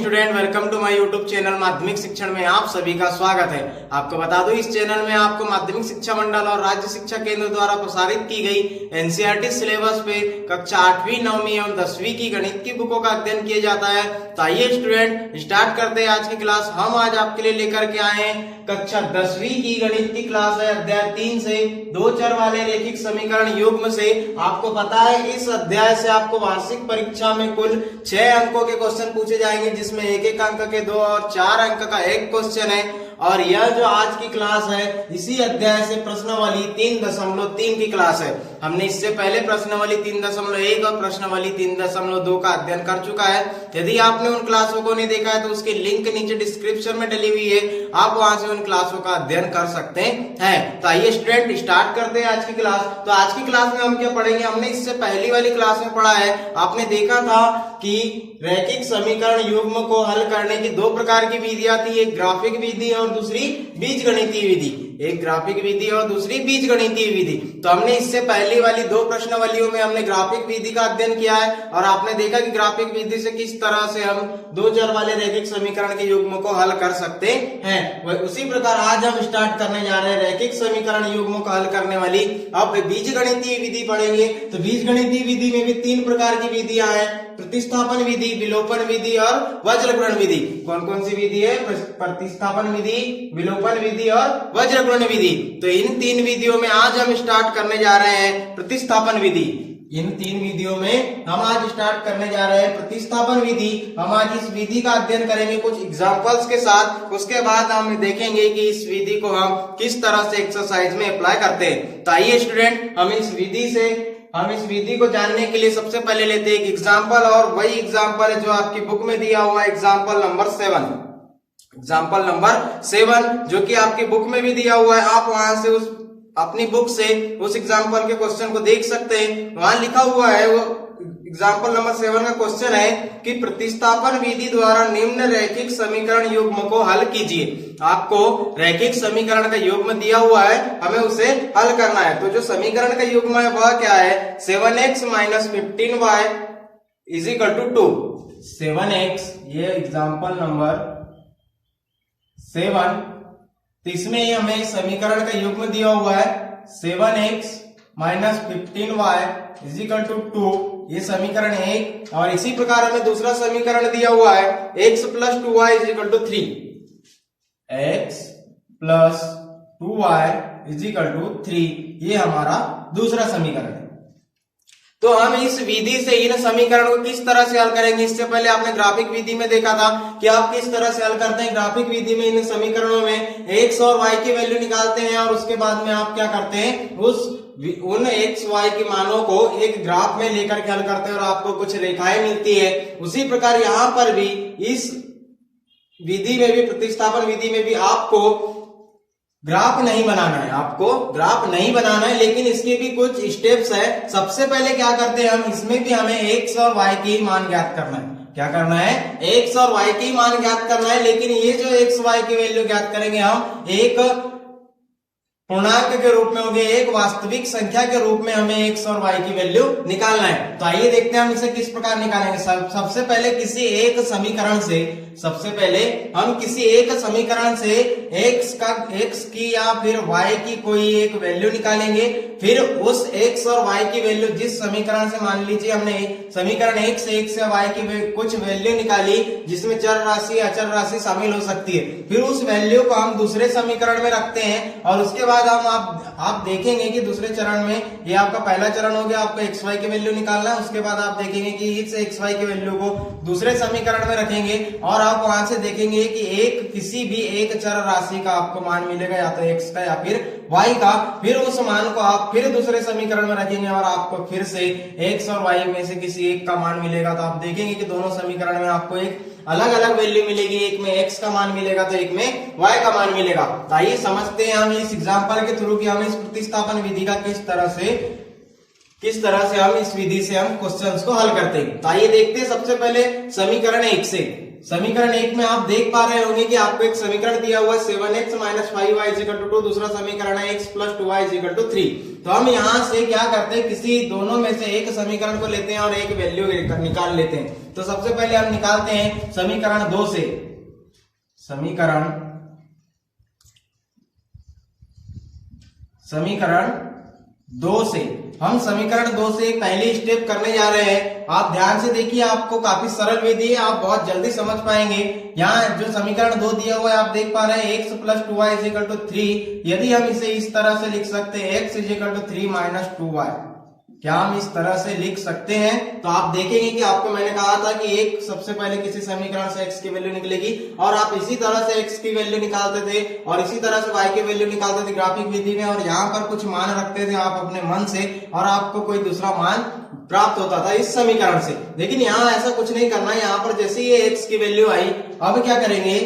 Student, welcome to my YouTube channel माध्यमिक शिक्षण में आप सभी का स्वागत है। आपको बता दूं, इस चैनल में आपको माध्यमिक शिक्षा मंडल और राज्य शिक्षा केंद्र द्वारा प्रसारित की गई एनसीईआरटी सिलेबस पे कक्षा 8वीं 9वीं एवं 10वीं की गणित की बुकों का अध्ययन किया जाता है। तो आइए स्टूडेंट स्टार्ट करते हैं आज की क्लास। हम आज आपके लिए लेकर के आए हैं कक्षा 10वीं की गणित की क्लास है, अध्याय 3 से दो चर वाले रैखिक समीकरण युग्म से। आपको पता है इस अध्याय से आपको वार्षिक परीक्षा में कुल 6 अंकों के क्वेश्चन पूछे जाएंगे, जिसमें एक एक अंक के 2 और 4 अंक का एक क्वेश्चन है। और यह जो आज की क्लास है इसी अध्याय से प्रश्नावली 3.3 की क्लास है। हमने इससे पहले प्रश्नावली 3.1 और प्रश्नावली 3.2 का अध्ययन कर चुका है। यदि आपने उन क्लासों को नहीं देखा है तो उसकी लिंक नीचे डिस्क्रिप्शन में डली हुई है, आप वहां से उन क्लासों का अध्ययन कर सकते हैं। तो आइए स्टूडेंट स्टार्ट करते हैं आज की क्लास। तो आज की क्लास में हम क्या पढ़ेंगे, हमने इससे पहली वाली क्लास में पढ़ा है, आपने देखा था कि रैखिक समीकरण युग्म को हल करने की दो प्रकार की विधियां थी, एक ग्राफिक विधि और दूसरी बीजगणितीय विधि। एक ग्राफिक विधि और दूसरी बीजगणितीय विधि। तो हमने इससे पहली वाली दो प्रश्नावलियों में हमने ग्राफिक विधि का अध्ययन किया है और आपने देखा कि ग्राफिक विधि से किस तरह से हम दो चर वाले रैखिक समीकरण के युग्म को हल कर सकते हैं। उसी प्रकार आज हम स्टार्ट करने जा रहे हैं रैखिक समीकरण युग्म को हल करने वाली अब बीजगणितीय विधि पढ़ेंगे। तो बीजगणितीय विधि में भी 3 प्रकार की विधियां हैं, प्रतिस्थापन विधि, विलोपन विधि और वज्रगुणन विधि। कौन कौन सी विधि है? प्रतिस्थापन विधि, विलोपन विधि और वज्रगुणन विधि। तो इन 3 विधियों में आज हम स्टार्ट करने जा रहे हैं प्रतिस्थापन विधि। इन 3 विधियों में हम आज स्टार्ट करने जा रहे हैं प्रतिस्थापन विधि। हम आज इस विधि का अध्ययन करेंगे कुछ एग्जांपल्स के साथ। उसके बाद हम देखेंगे कि इस विधि को हम किस तरह से एक्सरसाइज में अप्लाई करते हैं। तो आइए स्टूडेंट हम इस विधि को जानने के लिए सबसे पहले लेते हैं एक एग्जाम्पल, और वही एग्जाम्पल है जो आपकी बुक में दिया हुआ है, एग्जाम्पल नंबर 7। एग्जाम्पल नंबर 7 जो कि आपकी बुक में भी दिया हुआ है। आप वहां से अपनी बुक से उस एग्जाम्पल के क्वेश्चन को देख सकते हैं। वहां लिखा हुआ है, वो एग्जाम्पल नंबर 7 का क्वेश्चन है कि प्रतिस्थापन विधि द्वारा निम्न रैखिक समीकरण युग्म को हल कीजिए। आपको रैखिक समीकरण का युग्म दिया हुआ है, हमें उसे हल करना है। तो जो समीकरण का युग्म है वह क्या है? 7x - 15y = 2। 7x, ये एग्जाम्पल नंबर 7, तो इसमें हमें समीकरण का युग्म दिया हुआ है 7x - 15y = 2, ये समीकरण 1। और इसी प्रकार हमें दूसरा समीकरण दिया हुआ है x + 2y = 3। x + 2y = 3, ये हमारा दूसरा समीकरण है। तो हम इस विधि से इन समीकरण को किस तरह से हल करेंगे, इससे पहले आपने ग्राफिक विधि में देखा था कि आप किस तरह से हल करते हैं। ग्राफिक विधि में इन समीकरणों में x और y की वैल्यू निकालते हैं और उसके बाद में आप क्या करते हैं, उन x y के मानों को एक ग्राफ में लेकर के हल करते हैं और आपको कुछ रेखाएं मिलती है। उसी प्रकार यहाँ पर भी इस विधि में भी, प्रतिस्थापन विधि में भी आपको ग्राफ नहीं बनाना है, लेकिन इसके भी कुछ स्टेप्स है। सबसे पहले क्या करते हैं हम, इसमें भी हमें x और y की मान ज्ञात करना है। क्या करना है? x और y की मान ज्ञात करना है। लेकिन ये जो x y की वैल्यू ज्ञात करेंगे हम एक पूर्णांक के रूप में होंगे, एक वास्तविक संख्या के रूप में हमें x और y की वैल्यू निकालना है। तो आइए देखते हैं हम इसे किस प्रकार निकालेंगे। सबसे पहले हम किसी एक समीकरण से x की या फिर y की कोई एक वैल्यू निकालेंगे। फिर उस x और y की वैल्यू जिस समीकरण से, मान लीजिए हमने समीकरण 1 से y की कुछ वैल्यू निकाली जिसमें चर राशि अचर राशि शामिल हो सकती है, फिर उस वैल्यू को हम दूसरे समीकरण में रखते हैं। और उसके बाद आप देखेंगे कि दूसरे चरण में, ये आपका पहला चरण हो गया, आपको x y की वैल्यू निकालना है। उसके बाद आप देखेंगे कि इस x y की वैल्यू को दूसरे समीकरण में रखेंगे और आप वहां से देखेंगे कि किसी भी एक चर राशि का आपको मान मिलेगा, या तो x का या फिर y का। फिर उस मान को आप फिर दूसरे समीकरण में रखेंगे और आपको फिर से x और y में से किसी एक का मान मिलेगा। तो आप देखेंगे कि दोनों समीकरण में आपको एक अलग अलग वैल्यू मिलेगी, एक में x का मान मिलेगा तो एक में y का मान मिलेगा। तो आइए समझते हैं हम इस एग्जांपल के थ्रू कि हम इस प्रतिस्थापन विधि का किस तरह से हम इस विधि से हम क्वेश्चंस को हल करते हैं। तो आइए देखते हैं सबसे पहले समीकरण 1 से। समीकरण 1 में आप देख पा रहे होंगे कि आपको एक समीकरण दिया हुआ है 7x - 5y = 2, दूसरा समीकरण है x + 2y = 3। तो हम यहां से क्या करते हैं, किसी दोनों में से एक समीकरण को लेते हैं और एक वैल्यू निकाल लेते हैं। तो सबसे पहले हम निकालते हैं समीकरण 2 से। समीकरण 2 से हम समीकरण 2 से पहली स्टेप करने जा रहे हैं। आप ध्यान से देखिए, आपको काफी सरल विधि है, आप बहुत जल्दी समझ पाएंगे। यहाँ जो समीकरण 2 दिया हुआ है आप देख पा रहे हैं x + 2y = 3। यदि हम इसे इस तरह से लिख सकते हैं x = 3 - 2y, क्या हम इस तरह से लिख सकते हैं? तो आप देखेंगे कि आपको मैंने कहा था कि एक सबसे पहले किसी समीकरण से x की वैल्यू निकलेगी और आप इसी तरह से x की वैल्यू निकालते थे और इसी तरह से y की वैल्यू निकालते थे ग्राफिक विधि में, और यहाँ पर कुछ मान रखते थे आप अपने मन से और आपको कोई दूसरा मान प्राप्त होता था इस समीकरण से। लेकिन यहाँ ऐसा कुछ नहीं करना है। यहाँ पर जैसे ही x की वैल्यू आई, अब क्या करेंगे,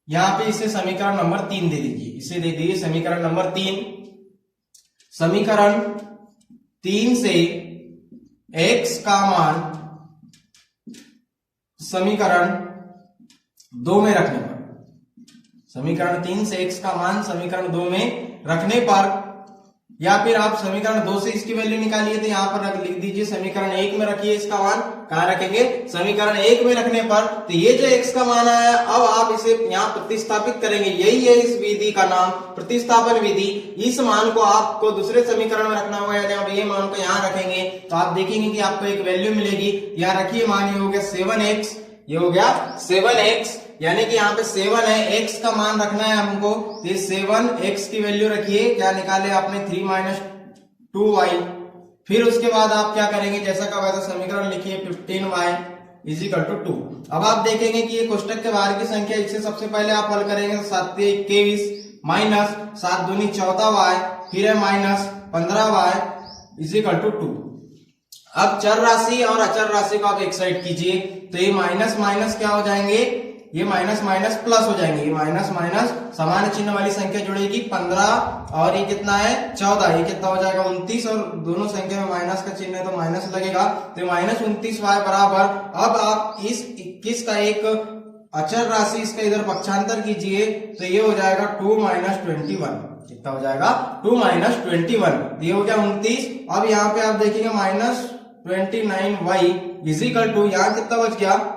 यहाँ पे इसे समीकरण नंबर 3 दे दीजिए। इसे दे दीजिए समीकरण नंबर 3। समीकरण 3 से x का मान समीकरण 2 में रखने पर, समीकरण 3 से x का मान समीकरण 2 में रखने पर, या फिर आप समीकरण 2 से इसकी वैल्यू निकालिए तो यहाँ पर लिख दीजिए समीकरण 1 में रखिए इसका मान। कहाँ रखेंगे? समीकरण 1 में रखने पर। तो ये जो x का मान आया, अब आप इसे यहाँ प्रतिस्थापित करेंगे। यही है इस विधि का नाम, प्रतिस्थापन विधि। इस मान को आपको दूसरे समीकरण में रखना होगा। यदि आप ये मान को यहाँ रखेंगे तो आप देखेंगे कि आपको एक वैल्यू मिलेगी। यहाँ रखिए मान, ये हो गया 7x, ये हो गया 7x, यानी कि यहाँ पे 7 है, x का मान रखना है हमको। तो 7x की वैल्यू रखिए, क्या निकाले आपने 3 - 2y। फिर उसके बाद आप क्या करेंगे, जैसा का वैसा समीकरण लिखिए 15y = 2। अब आप देखेंगे कि ये कोष्टक के बाहर की संख्या, इससे सबसे पहले आप हल करेंगे तो 7 × 21 - 7 दूनी 14y, फिर है -15y = 2। अब चर राशि और अचर राशि को आप एक साइड कीजिए, तो ये माइनस माइनस क्या हो जाएंगे, ये माइनस माइनस प्लस हो जाएंगे। ये माइनस माइनस समान चिन्ह वाली संख्या जुड़ेगी 15 और ये कितना है 14, ये कितना हो जाएगा 29, और दोनों संख्या में माइनस का चिन्ह है तो माइनस लगेगा, तो -29y बराबर। अब आप इस 21 का एक अचर राशि इसका इधर पक्षांतर कीजिए तो ये हो जाएगा 2 - 21। कितना हो जाएगा 2 - 21, ये हो गया 29। अब यहाँ पे आप देखेंगे -29y = यहाँ कितना बच गया,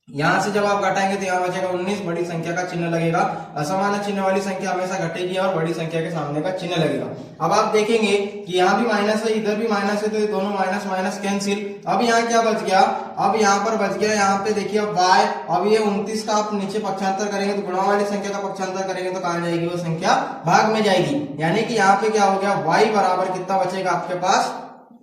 यहां से जब आप घटाएंगे तो यहाँ बचेगा 19, बड़ी संख्या का चिन्ह लगेगा। असमान चिन्ह वाली संख्या हमेशा घटेगी और बड़ी संख्या के सामने का चिन्ह लगेगा। अब आप देखेंगे कि यहाँ भी माइनस है, इधर भी माइनस है, तो ये दोनों माइनस माइनस कैंसिल। अब यहाँ क्या बच गया, अब यहाँ पर बच गया, यहाँ पे देखिए अब y। अब ये 29 का आप नीचे पक्षांतर करेंगे तो गुणा वाली संख्या का पक्षांतर करेंगे तो कहाँ जाएगी, वो संख्या भाग में जाएगी। यानी कि यहाँ पे क्या हो गया, y बराबर कितना बचेगा आपके पास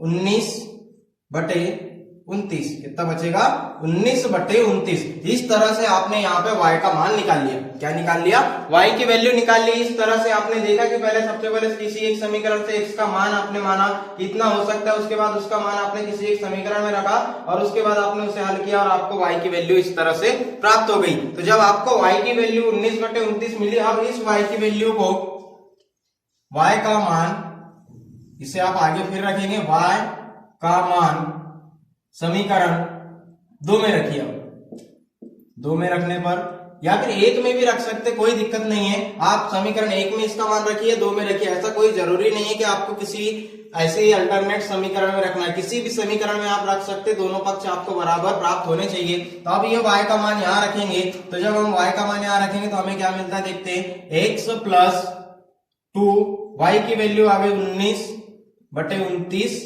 19/29। कितना बचेगा 19/29। इस तरह से आपने यहाँ पे y का मान निकाल लिया। क्या निकाल लिया, y की वैल्यू निकाल ली। इस तरह से आपने देखा कि पहले सबसे पहले किसी एक समीकरण से x का मान आपने माना कितना हो सकता है, उसके बाद उसका मान आपने किसी एक समीकरण में रखा और उसके बाद आपने उसे हल किया और आपको y की वैल्यू इस तरह से प्राप्त हो गई। तो जब आपको y की वैल्यू 19/29 मिली, अब इस y की वैल्यू को, y का मान, इसे आप आगे फिर रखेंगे, y का मान समीकरण 2 में रखिए। अब 2 में रखने पर, या फिर 1 में भी रख सकते, कोई दिक्कत नहीं है। आप समीकरण 1 में इसका मान रखिए, 2 में रखिए। ऐसा कोई जरूरी नहीं है कि आपको किसी ऐसे ही अल्टरनेट समीकरण में रखना है, किसी भी समीकरण में आप रख सकते, दोनों पक्ष आपको बराबर प्राप्त होने चाहिए। तो अब ये y का मान यहाँ रखेंगे, तो जब हम y का मान यहाँ रखेंगे तो हमें क्या मिलता है देखते हैं, x + 2, y की वैल्यू आ गई 19/29,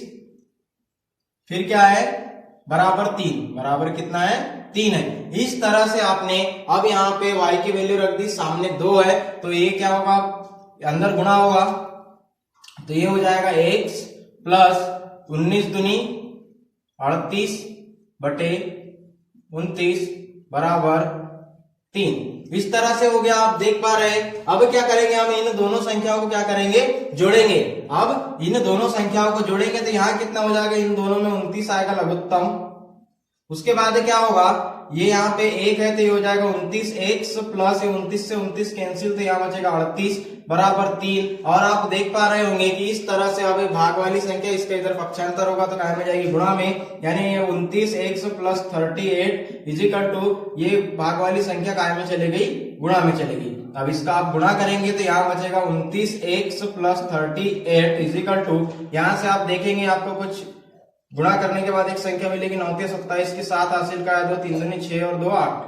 फिर क्या है बराबर 3, बराबर कितना है 3 है। इस तरह से आपने अब यहाँ पे y की वैल्यू रख दी, सामने 2 है तो ये क्या होगा, अंदर गुणा होगा, तो ये हो जाएगा x + 19 दूनी 38/29 बराबर 3। इस तरह से हो गया, आप देख पा रहे हैं। अब क्या करेंगे, हम इन दोनों संख्याओं को क्या करेंगे, जोड़ेंगे। अब इन दोनों संख्याओं को जोड़ेंगे तो यहाँ कितना हो जाएगा, इन दोनों में 29 आएगा लघुत्तम। उसके बाद क्या होगा, ये यहाँ पे एक है तो ये हो जाएगा 29x प्लस 29 से 29 कैंसिल, तो यहाँ बचेगा 38 बराबर 3। और आप देख पा रहे होंगे कि इस तरह से अब भाग वाली संख्या इसका इधर पक्षांतर होगा तो काय में जाएगी गुणा में, यानी ये 29x प्लस 38 इजिकल टू ये भाग वाली संख्या काय में चली गई, गुणा में चलेगी। अब इसका आप गुणा करेंगे तो यहाँ बचेगा 29x प्लस 38 इजिकल टू, यहाँ से आप देखेंगे आपको कुछ गुणा करने के बाद एक संख्या मिलेगी 9 के 27 के 7 हासिल का है, 2 3 दूनी 6 और 2 8।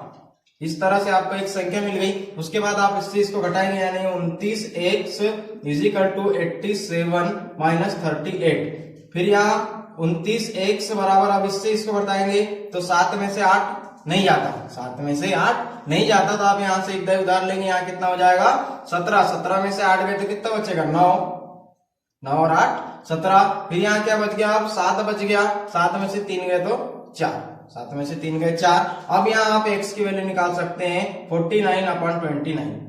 इस तरह से आपको एक संख्या मिल गई। उसके बाद आप इससे इसको घटाएंगे, यानी 29x इजिकल टू 87 माइनस 38। फिर यहाँ 29x बराबर, अब इससे इसको घटाएंगे तो 7 में से 8 नहीं जाता, 7 में से 8 नहीं जाता, तो आप यहाँ से एक दही उधार लेंगे, यहाँ कितना हो जाएगा 17। 17 में से 8 गए तो कितना बचेगा 9, 9 और 8 17। फिर यहाँ क्या बच गया, अब 7 बच गया, 7 में से 3 गए तो 4, 7 में से 3 गए 4। अब यहाँ आप x की वैल्यू निकाल सकते हैं 49/29।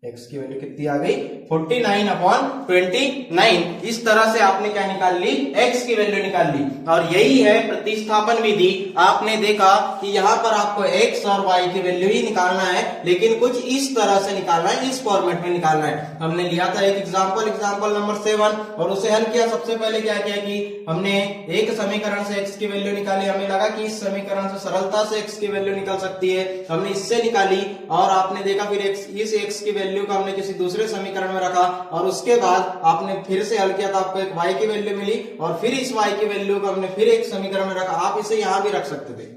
x की वैल्यू कितनी आ गई 49/29। इस तरह से आपने क्या निकाल ली, x की वैल्यू निकाल ली। और यही है प्रतिस्थापन विधि। आपने देखा कि यहाँ पर आपको x और y की वैल्यू ही निकालना है, लेकिन कुछ इस तरह से निकालना है, इस फॉर्मेट में निकालना है। हमने लिया था एक एग्जाम्पल नंबर 7 और उसे हल किया। सबसे पहले क्या किया कि हमने एक समीकरण से x की वैल्यू निकाली। हमें लगा कि इस समीकरण से सरलता से x की वैल्यू निकल सकती है, हमने इससे निकाली। और आपने देखा फिर इस x की वैल्यू को हमने किसी दूसरे समीकरण में रखा और उसके बाद आपने फिर से हल किया तो आपको एक y की वैल्यू मिली और फिर इस y की वैल्यू को हमने फिर एक समीकरण में रखा। आप इसे यहां भी रख सकते थे,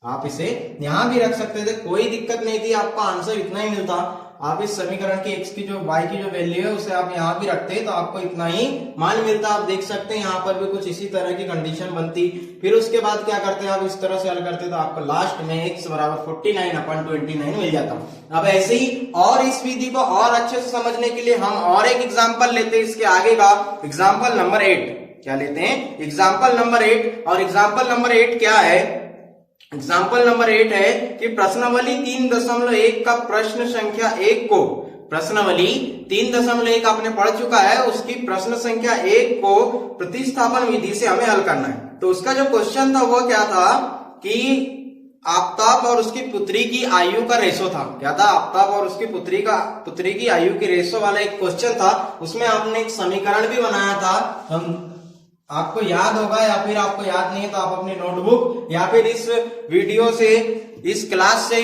आप इसे यहां भी रख सकते थे, कोई दिक्कत नहीं थी, आपका आंसर इतना ही मिलता। आप इस समीकरण की x की जो y की जो वैल्यू है उसे आप यहाँ भी रखते तो आपको इतना ही मान मिलता। आप देख सकते हैं यहाँ पर भी कुछ इसी तरह की कंडीशन बनती। फिर उसके बाद क्या करते हैं, आप इस तरह से हल करते तो आपको लास्ट में x बराबर 49/29 मिल जाता। अब ऐसे ही और इस विधि को और अच्छे से समझने के लिए हम और एक एग्जाम्पल लेते हैं इसके आगे का, एग्जाम्पल नंबर 8। क्या लेते हैं, एग्जाम्पल नंबर 8। और एग्जाम्पल नंबर 8 क्या है, एग्जाम्पल नंबर 8 है कि प्रश्नावली 3.1 का प्रश्न संख्या 1 को, प्रश्नावली 3.1 आपने पढ़ चुका है, उसकी प्रश्न संख्या 1 को प्रतिस्थापन विधि से हमें हल करना है। तो उसका जो क्वेश्चन था वो क्या था कि आफ्ताब और उसकी पुत्री की आयु का रेशो था। क्या था, आफ्ताब और उसकी पुत्री की आयु की रेशो वाला एक क्वेश्चन था। उसमें आपने एक समीकरण भी बनाया था। हम आपको याद होगा या फिर आपको याद नहीं है तो आप अपनी नोटबुक या फिर इस वीडियो से, इस क्लास से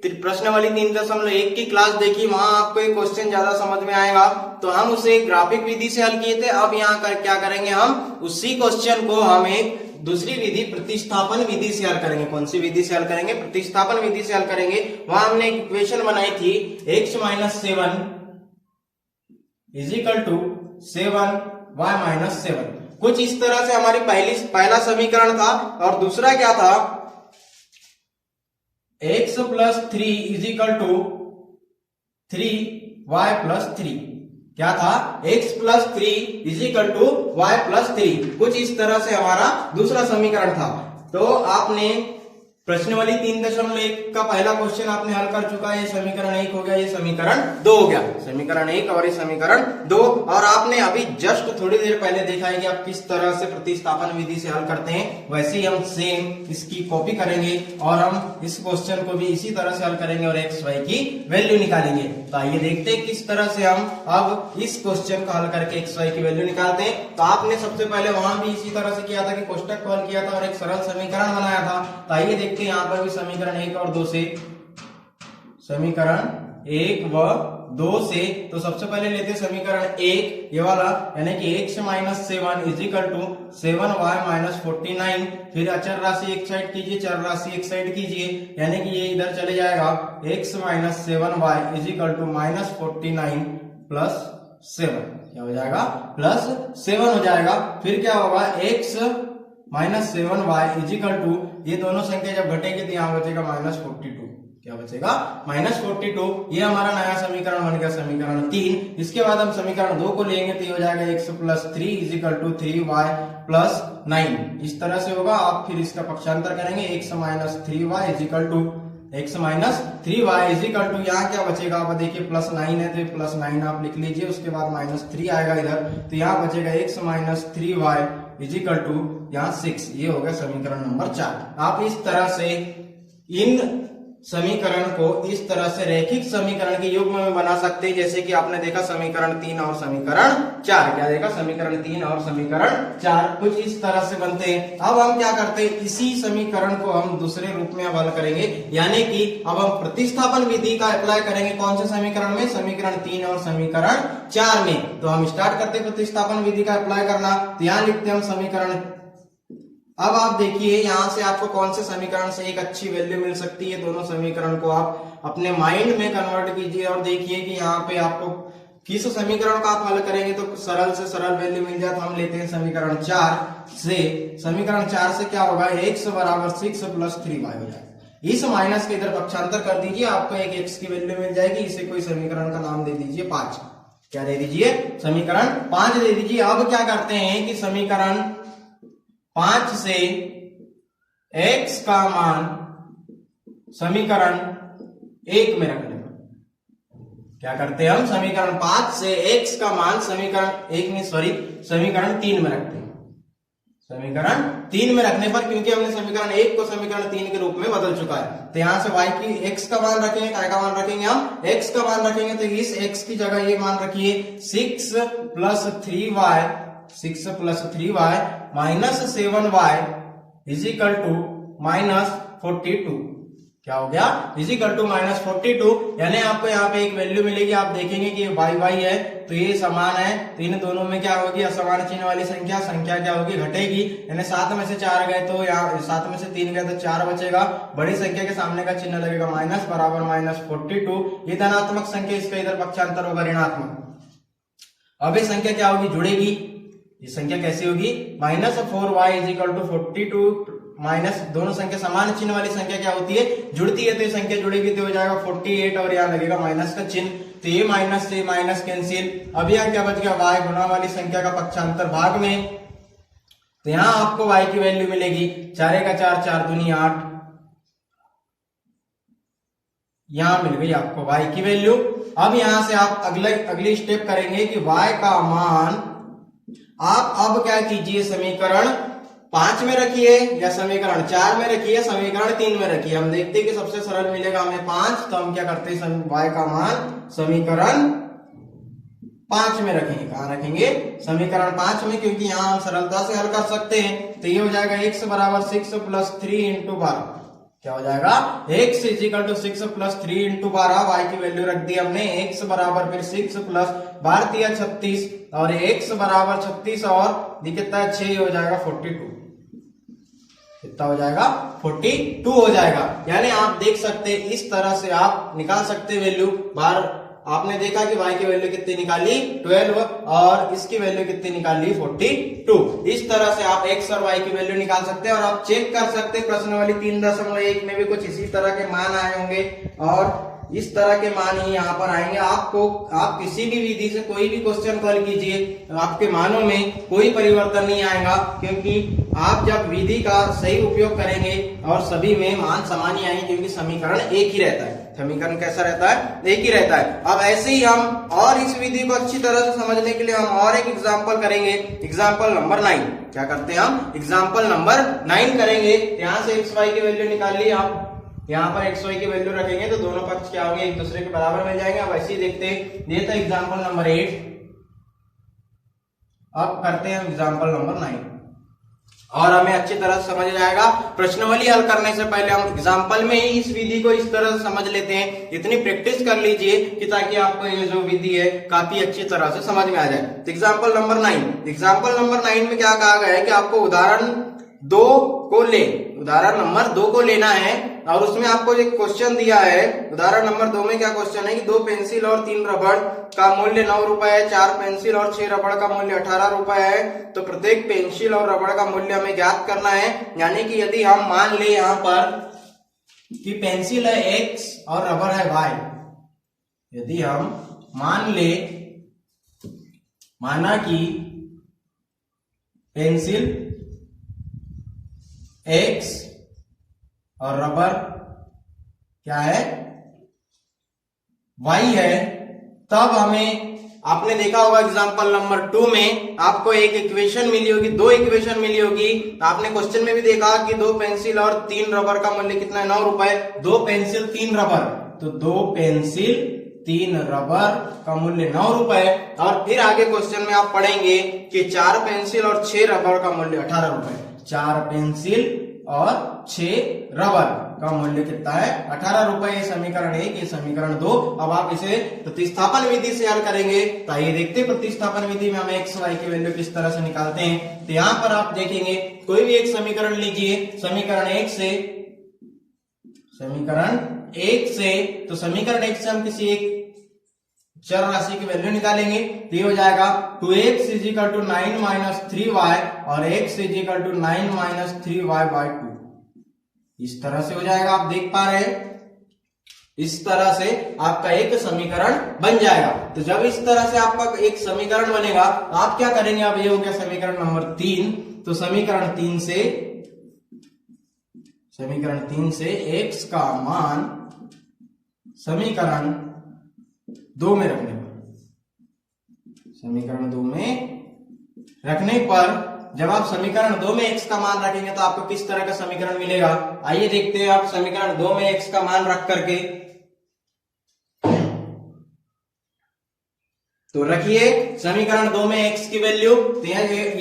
प्रश्नावली 3.1 की क्लास देखी, वहां आपको एक क्वेश्चन ज्यादा समझ में आएगा। तो हम उसे ग्राफिक विधि से हल किए थे। अब यहाँ क्या करेंगे, हम उसी क्वेश्चन को हम एक दूसरी विधि प्रतिस्थापन विधि से हल करेंगे। कौन सी विधि से हल करेंगे, प्रतिस्थापन विधि से हल करेंगे। वहां हमने एक इक्वेशन बनाई थी x-7 इजिकल टू 7y-7। कुछ इस तरह से हमारी पहला समीकरण था। और दूसरा क्या था, x plus 3 is equal to 3y+3। क्या था, x plus 3 is equal to y+3। कुछ इस तरह से हमारा दूसरा समीकरण था। तो आपने प्रश्नावली 3.1 का पहला क्वेश्चन आपने हल कर चुका है। ये समीकरण 1 हो गया, ये समीकरण 2 हो गया, समीकरण 1 और ये समीकरण 2। और आपने अभी जस्ट थोड़ी देर पहले देखा है कि आप किस तरह से प्रतिस्थापन विधि से हल करते हैं। वैसे ही हम सेम इसकी कॉपी करेंगे और हम इस क्वेश्चन को भी इसी तरह से हल करेंगे और x y की वैल्यू निकालेंगे। तो आइए देखते हैं किस तरह से हम अब इस क्वेश्चन को हल करके x y की वैल्यू निकालते हैं। तो आपने सबसे पहले वहां भी इसी तरह से किया था कि कोष्टक को हल किया था और एक सरल समीकरण बनाया था। तो आइए देखते हैं यहाँ पर भी समीकरण 1 और 2 से, समीकरण 1 व 2 से। तो सबसे पहले लेते हैं समीकरण 1 ये वाला, यानी कि x-7 इजिकल टू 7y-49। फिर अचर राशि एक साइड कीजिए, चर राशि एक साइड कीजिए, यानी कि ये इधर चले जाएगा x-7y इजिकल टू -49 प्लस 7। क्या हो जाएगा, +7 हो जाएगा। फिर क्या होगा, x-7y इजिकल टू, ये दोनों संख्या जब घटेगी तो यहाँ बचेगा -42। क्या बचेगा, -42। ये हमारा नया समीकरण बन गया, समीकरण 3। इसके बाद हम समीकरण 2 को लेंगे तो ये हो जाएगा x plus 3 is equal to 3y+9। इस तरह से होगा। आप फिर इसका पक्षांतर करेंगे, x-3y is equal to x-3y is equal to, यहाँ क्या बचेगा, आप देखिए +9 है तो +9 आप लिख लीजिए, उसके बाद -3 आएगा इधर, तो यहाँ बचेगा x-3y इजिकल टू यहाँ 6। ये हो गया समीकरण नंबर 4। आप इस तरह से इन समीकरण को इस तरह से रैखिक समीकरण के युग्म में बना सकते हैं, जैसे कि आपने देखा समीकरण 3 और समीकरण 4। क्या देखा? समीकरण 3 और समीकरण 4 कुछ इस तरह से बनते हैं। अब हम क्या करते हैं, इसी समीकरण को हम दूसरे रूप में हल करेंगे, यानी कि अब हम प्रतिस्थापन विधि का अप्लाई करेंगे। कौन से समीकरण में? समीकरण 3 और समीकरण 4 में। तो हम स्टार्ट करते प्रतिस्थापन विधि का अप्लाई करना। तो यहां लिखते हैं हम समीकरण। अब आप देखिए यहां से आपको कौन से समीकरण से एक अच्छी वैल्यू मिल सकती है। दोनों समीकरण को आप अपने माइंड में कन्वर्ट कीजिए और देखिए कि यहाँ पे आपको किस समीकरण का आप हल करेंगे तो सरल से सरल वैल्यू मिल जाए। तो हम लेते हैं समीकरण 4 से। समीकरण 4 से क्या होगा? x बराबर 6 प्लस 3y हो जाएगा। इस माइनस के इधर पक्षांतर कर दीजिए, आपको एक x की वैल्यू मिल जाएगी। इसे कोई समीकरण का नाम दे दीजिए 5। क्या दे दीजिए? समीकरण 5 दे दीजिए। अब क्या करते हैं कि समीकरण 5 से x का मान समीकरण 1 में रखने पर क्या करते हैं हम? समीकरण 5 से x का मान समीकरण 1 में समीकरण 3 में रखते हैं। समीकरण 3 में रखने पर, क्योंकि हमने समीकरण 1 को समीकरण 3 के रूप में बदल चुका है, तो यहां से y की x का मान रखेंगे। काय का मान रखेंगे? हम x का मान रखेंगे। तो इस x की जगह ये मान रखिए 6 plus 3y minus 7y is equal to minus 42। क्या हो गया? Is equal to minus 42। यानी आपको यहाँ पे एक वैल्यू मिलेगी। आप देखेंगे कि y है तो ये समान है, तो इन दोनों में क्या होगी? असमान चिन्ह वाली संख्या क्या होगी? घटेगी। यानी 7 में से 4 गए तो यहाँ 7 में से 3 गए तो 4 बचेगा। बड़ी संख्या के सामने का चिन्ह लगेगा माइनस, बराबर माइनस 42। ये धनात्मक संख्या, इसका इधर पक्षांतर होगा ऋणात्मक। अब ये संख्या क्या होगी? जुड़ेगी। ये संख्या कैसी होगी? Minus 4y is equal to 42 minus, दोनों संख्या समान चिन्ह वाली संख्या क्या होती है? जुड़ती है। तो ये संख्या जुड़ेगी तो हो जाएगा 48 और यहाँ लगेगा माइनस का चिन्ह। तो ये माइनस से माइनस कैंसिल। अब यहाँ क्या बच गया? y गुना वाली संख्या का पक्षांतर भाग में। तो यहाँ आपको y की वैल्यू मिलेगी 4 का 4, 4 दूनी 8। यहां मिल गई आपको y की वैल्यू। अब यहां से आप अगली स्टेप करेंगे कि y का मान आप अब क्या कीजिए? समीकरण 5 में रखिए या समीकरण 4 में रखिए, समीकरण 3 में रखिए। हम देखते हैं कि सबसे सरल मिलेगा हमें 5। तो हम क्या करते हैं? y का मान समीकरण 5 में रखेंगे। कहां रखेंगे? समीकरण 5 में, क्योंकि यहां हम सरलता से हल कर सकते हैं। तो ये हो जाएगा x बराबर 6 प्लस 3 इंटू 12। क्या हो जाएगा? x is equal to 6 plus 3 into 12। y की वैल्यू रख दी हमने। x बराबर फिर 6 प्लस 12 36 और x बराबर 36 और ये कितना है? 6 हो जाएगा 42। कितना हो जाएगा? 42 हो जाएगा। यानी आप देख सकते हैं इस तरह से आप निकाल सकते हैं वैल्यू। बार आपने देखा कि y की वैल्यू कितनी निकाली? 12 और इसकी वैल्यू कितनी निकाली? 42। इस तरह से आप x और y की वैल्यू निकाल सकते हैं। और आप चेक कर सकते हैं प्रश्न वाली 3.1 में भी कुछ इसी तरह के मान आए होंगे और इस तरह के मान ही यहाँ पर आएंगे। आप किसी भी विधि से कोई भी क्वेश्चन हल कीजिए, आपके मानों में कोई परिवर्तन नहीं आएगा, क्योंकि आप जब विधि का सही उपयोग करेंगे और सभी में मान समान ही आएंगे, क्योंकि समीकरण एक ही रहता है। समीकरण कैसा रहता है? एक ही रहता है। अब ऐसे ही हम और इस विधि को अच्छी तरह से समझने के लिए हम और एक एग्जाम्पल करेंगे। Example number 9। क्या करते हैं हम? एग्जाम्पल नंबर 9 करेंगे। यहाँ से एक्स वाई की वैल्यू निकाल ली। आप यहाँ पर एक्स वाई की वैल्यू रखेंगे तो दोनों पक्ष क्या होंगे? एक दूसरे के बराबर मिल जाएंगे। अब ऐसे ही देखते हैं। ये था एग्जाम्पल नंबर 8। अब करते हैं एग्जाम्पल नंबर 9 और हमें अच्छी तरह समझ जाएगा। प्रश्नावली हल करने से पहले हम एग्जाम्पल में ही इस विधि को इस तरह से समझ लेते हैं। इतनी प्रैक्टिस कर लीजिए कि ताकि आपको ये जो विधि है काफी अच्छी तरह से समझ में आ जाए। तो एग्जाम्पल नंबर 9। एग्जाम्पल नंबर 9 में क्या कहा गया है कि आपको उदाहरण 2 को उदाहरण नंबर 2 को लेना है और उसमें आपको एक क्वेश्चन दिया है। उदाहरण नंबर 2 में क्या क्वेश्चन है कि 2 पेंसिल और 3 रबड़ का मूल्य 9 रुपए है, 4 पेंसिल और 6 रबड़ का मूल्य 18 रुपए है। तो प्रत्येक पेंसिल और रबड़ का मूल्य हमें ज्ञात करना है। यानी कि यदि हम मान ले यहाँ पर कि पेंसिल है x और रबड़ है y, यदि हम माना कि पेंसिल x और रबर क्या है? y है, तब हमें आपने देखा होगा एग्जांपल नंबर 2 में आपको एक इक्वेशन मिली होगी, दो इक्वेशन मिली होगी। आपने क्वेश्चन में भी देखा कि 2 पेंसिल और 3 रबर का मूल्य कितना है, 9 रुपए। 2 पेंसिल 3 रबर, तो 2 पेंसिल 3 रबर का मूल्य 9 रुपए। और फिर आगे क्वेश्चन में आप पढ़ेंगे कि 4 पेंसिल और 6 रबर का मूल्य 18 रुपए। 4 पेंसिल और 6 रबर का मूल्य कितना है, 18 रुपए। ये समीकरण 1, ये समीकरण 2। अब आप इसे प्रतिस्थापन विधि से हल करेंगे। तो आइए देखते हैं प्रतिस्थापन विधि में हम एक्स वाई की वैल्यू किस तरह से निकालते हैं। तो यहाँ पर आप देखेंगे कोई भी एक समीकरण लीजिए, समीकरण 1 से, तो समीकरण 1 से हम किसी एक चर राशि की वैल्यू निकालेंगे। तो ये हो जाएगा 2x is equal to 9 minus 3y और x is equal to 9 minus 3y by 2। इस तरह से हो जाएगा, आप देख पा रहे हैं। इस तरह से आपका एक समीकरण बन जाएगा। तो जब इस तरह से आपका एक समीकरण बनेगा तो आप क्या करेंगे, अब ये हो गया समीकरण नंबर 3। तो समीकरण 3 से x का मान समीकरण 2 में रखने पर, समीकरण 2 में रखने पर जब आप समीकरण 2 में x का मान रखेंगे तो आपको किस तरह का समीकरण मिलेगा, आइए देखते हैं। आप समीकरण 2 में x का मान रख करके तो रखिए समीकरण 2 में x की वैल्यू। तो ये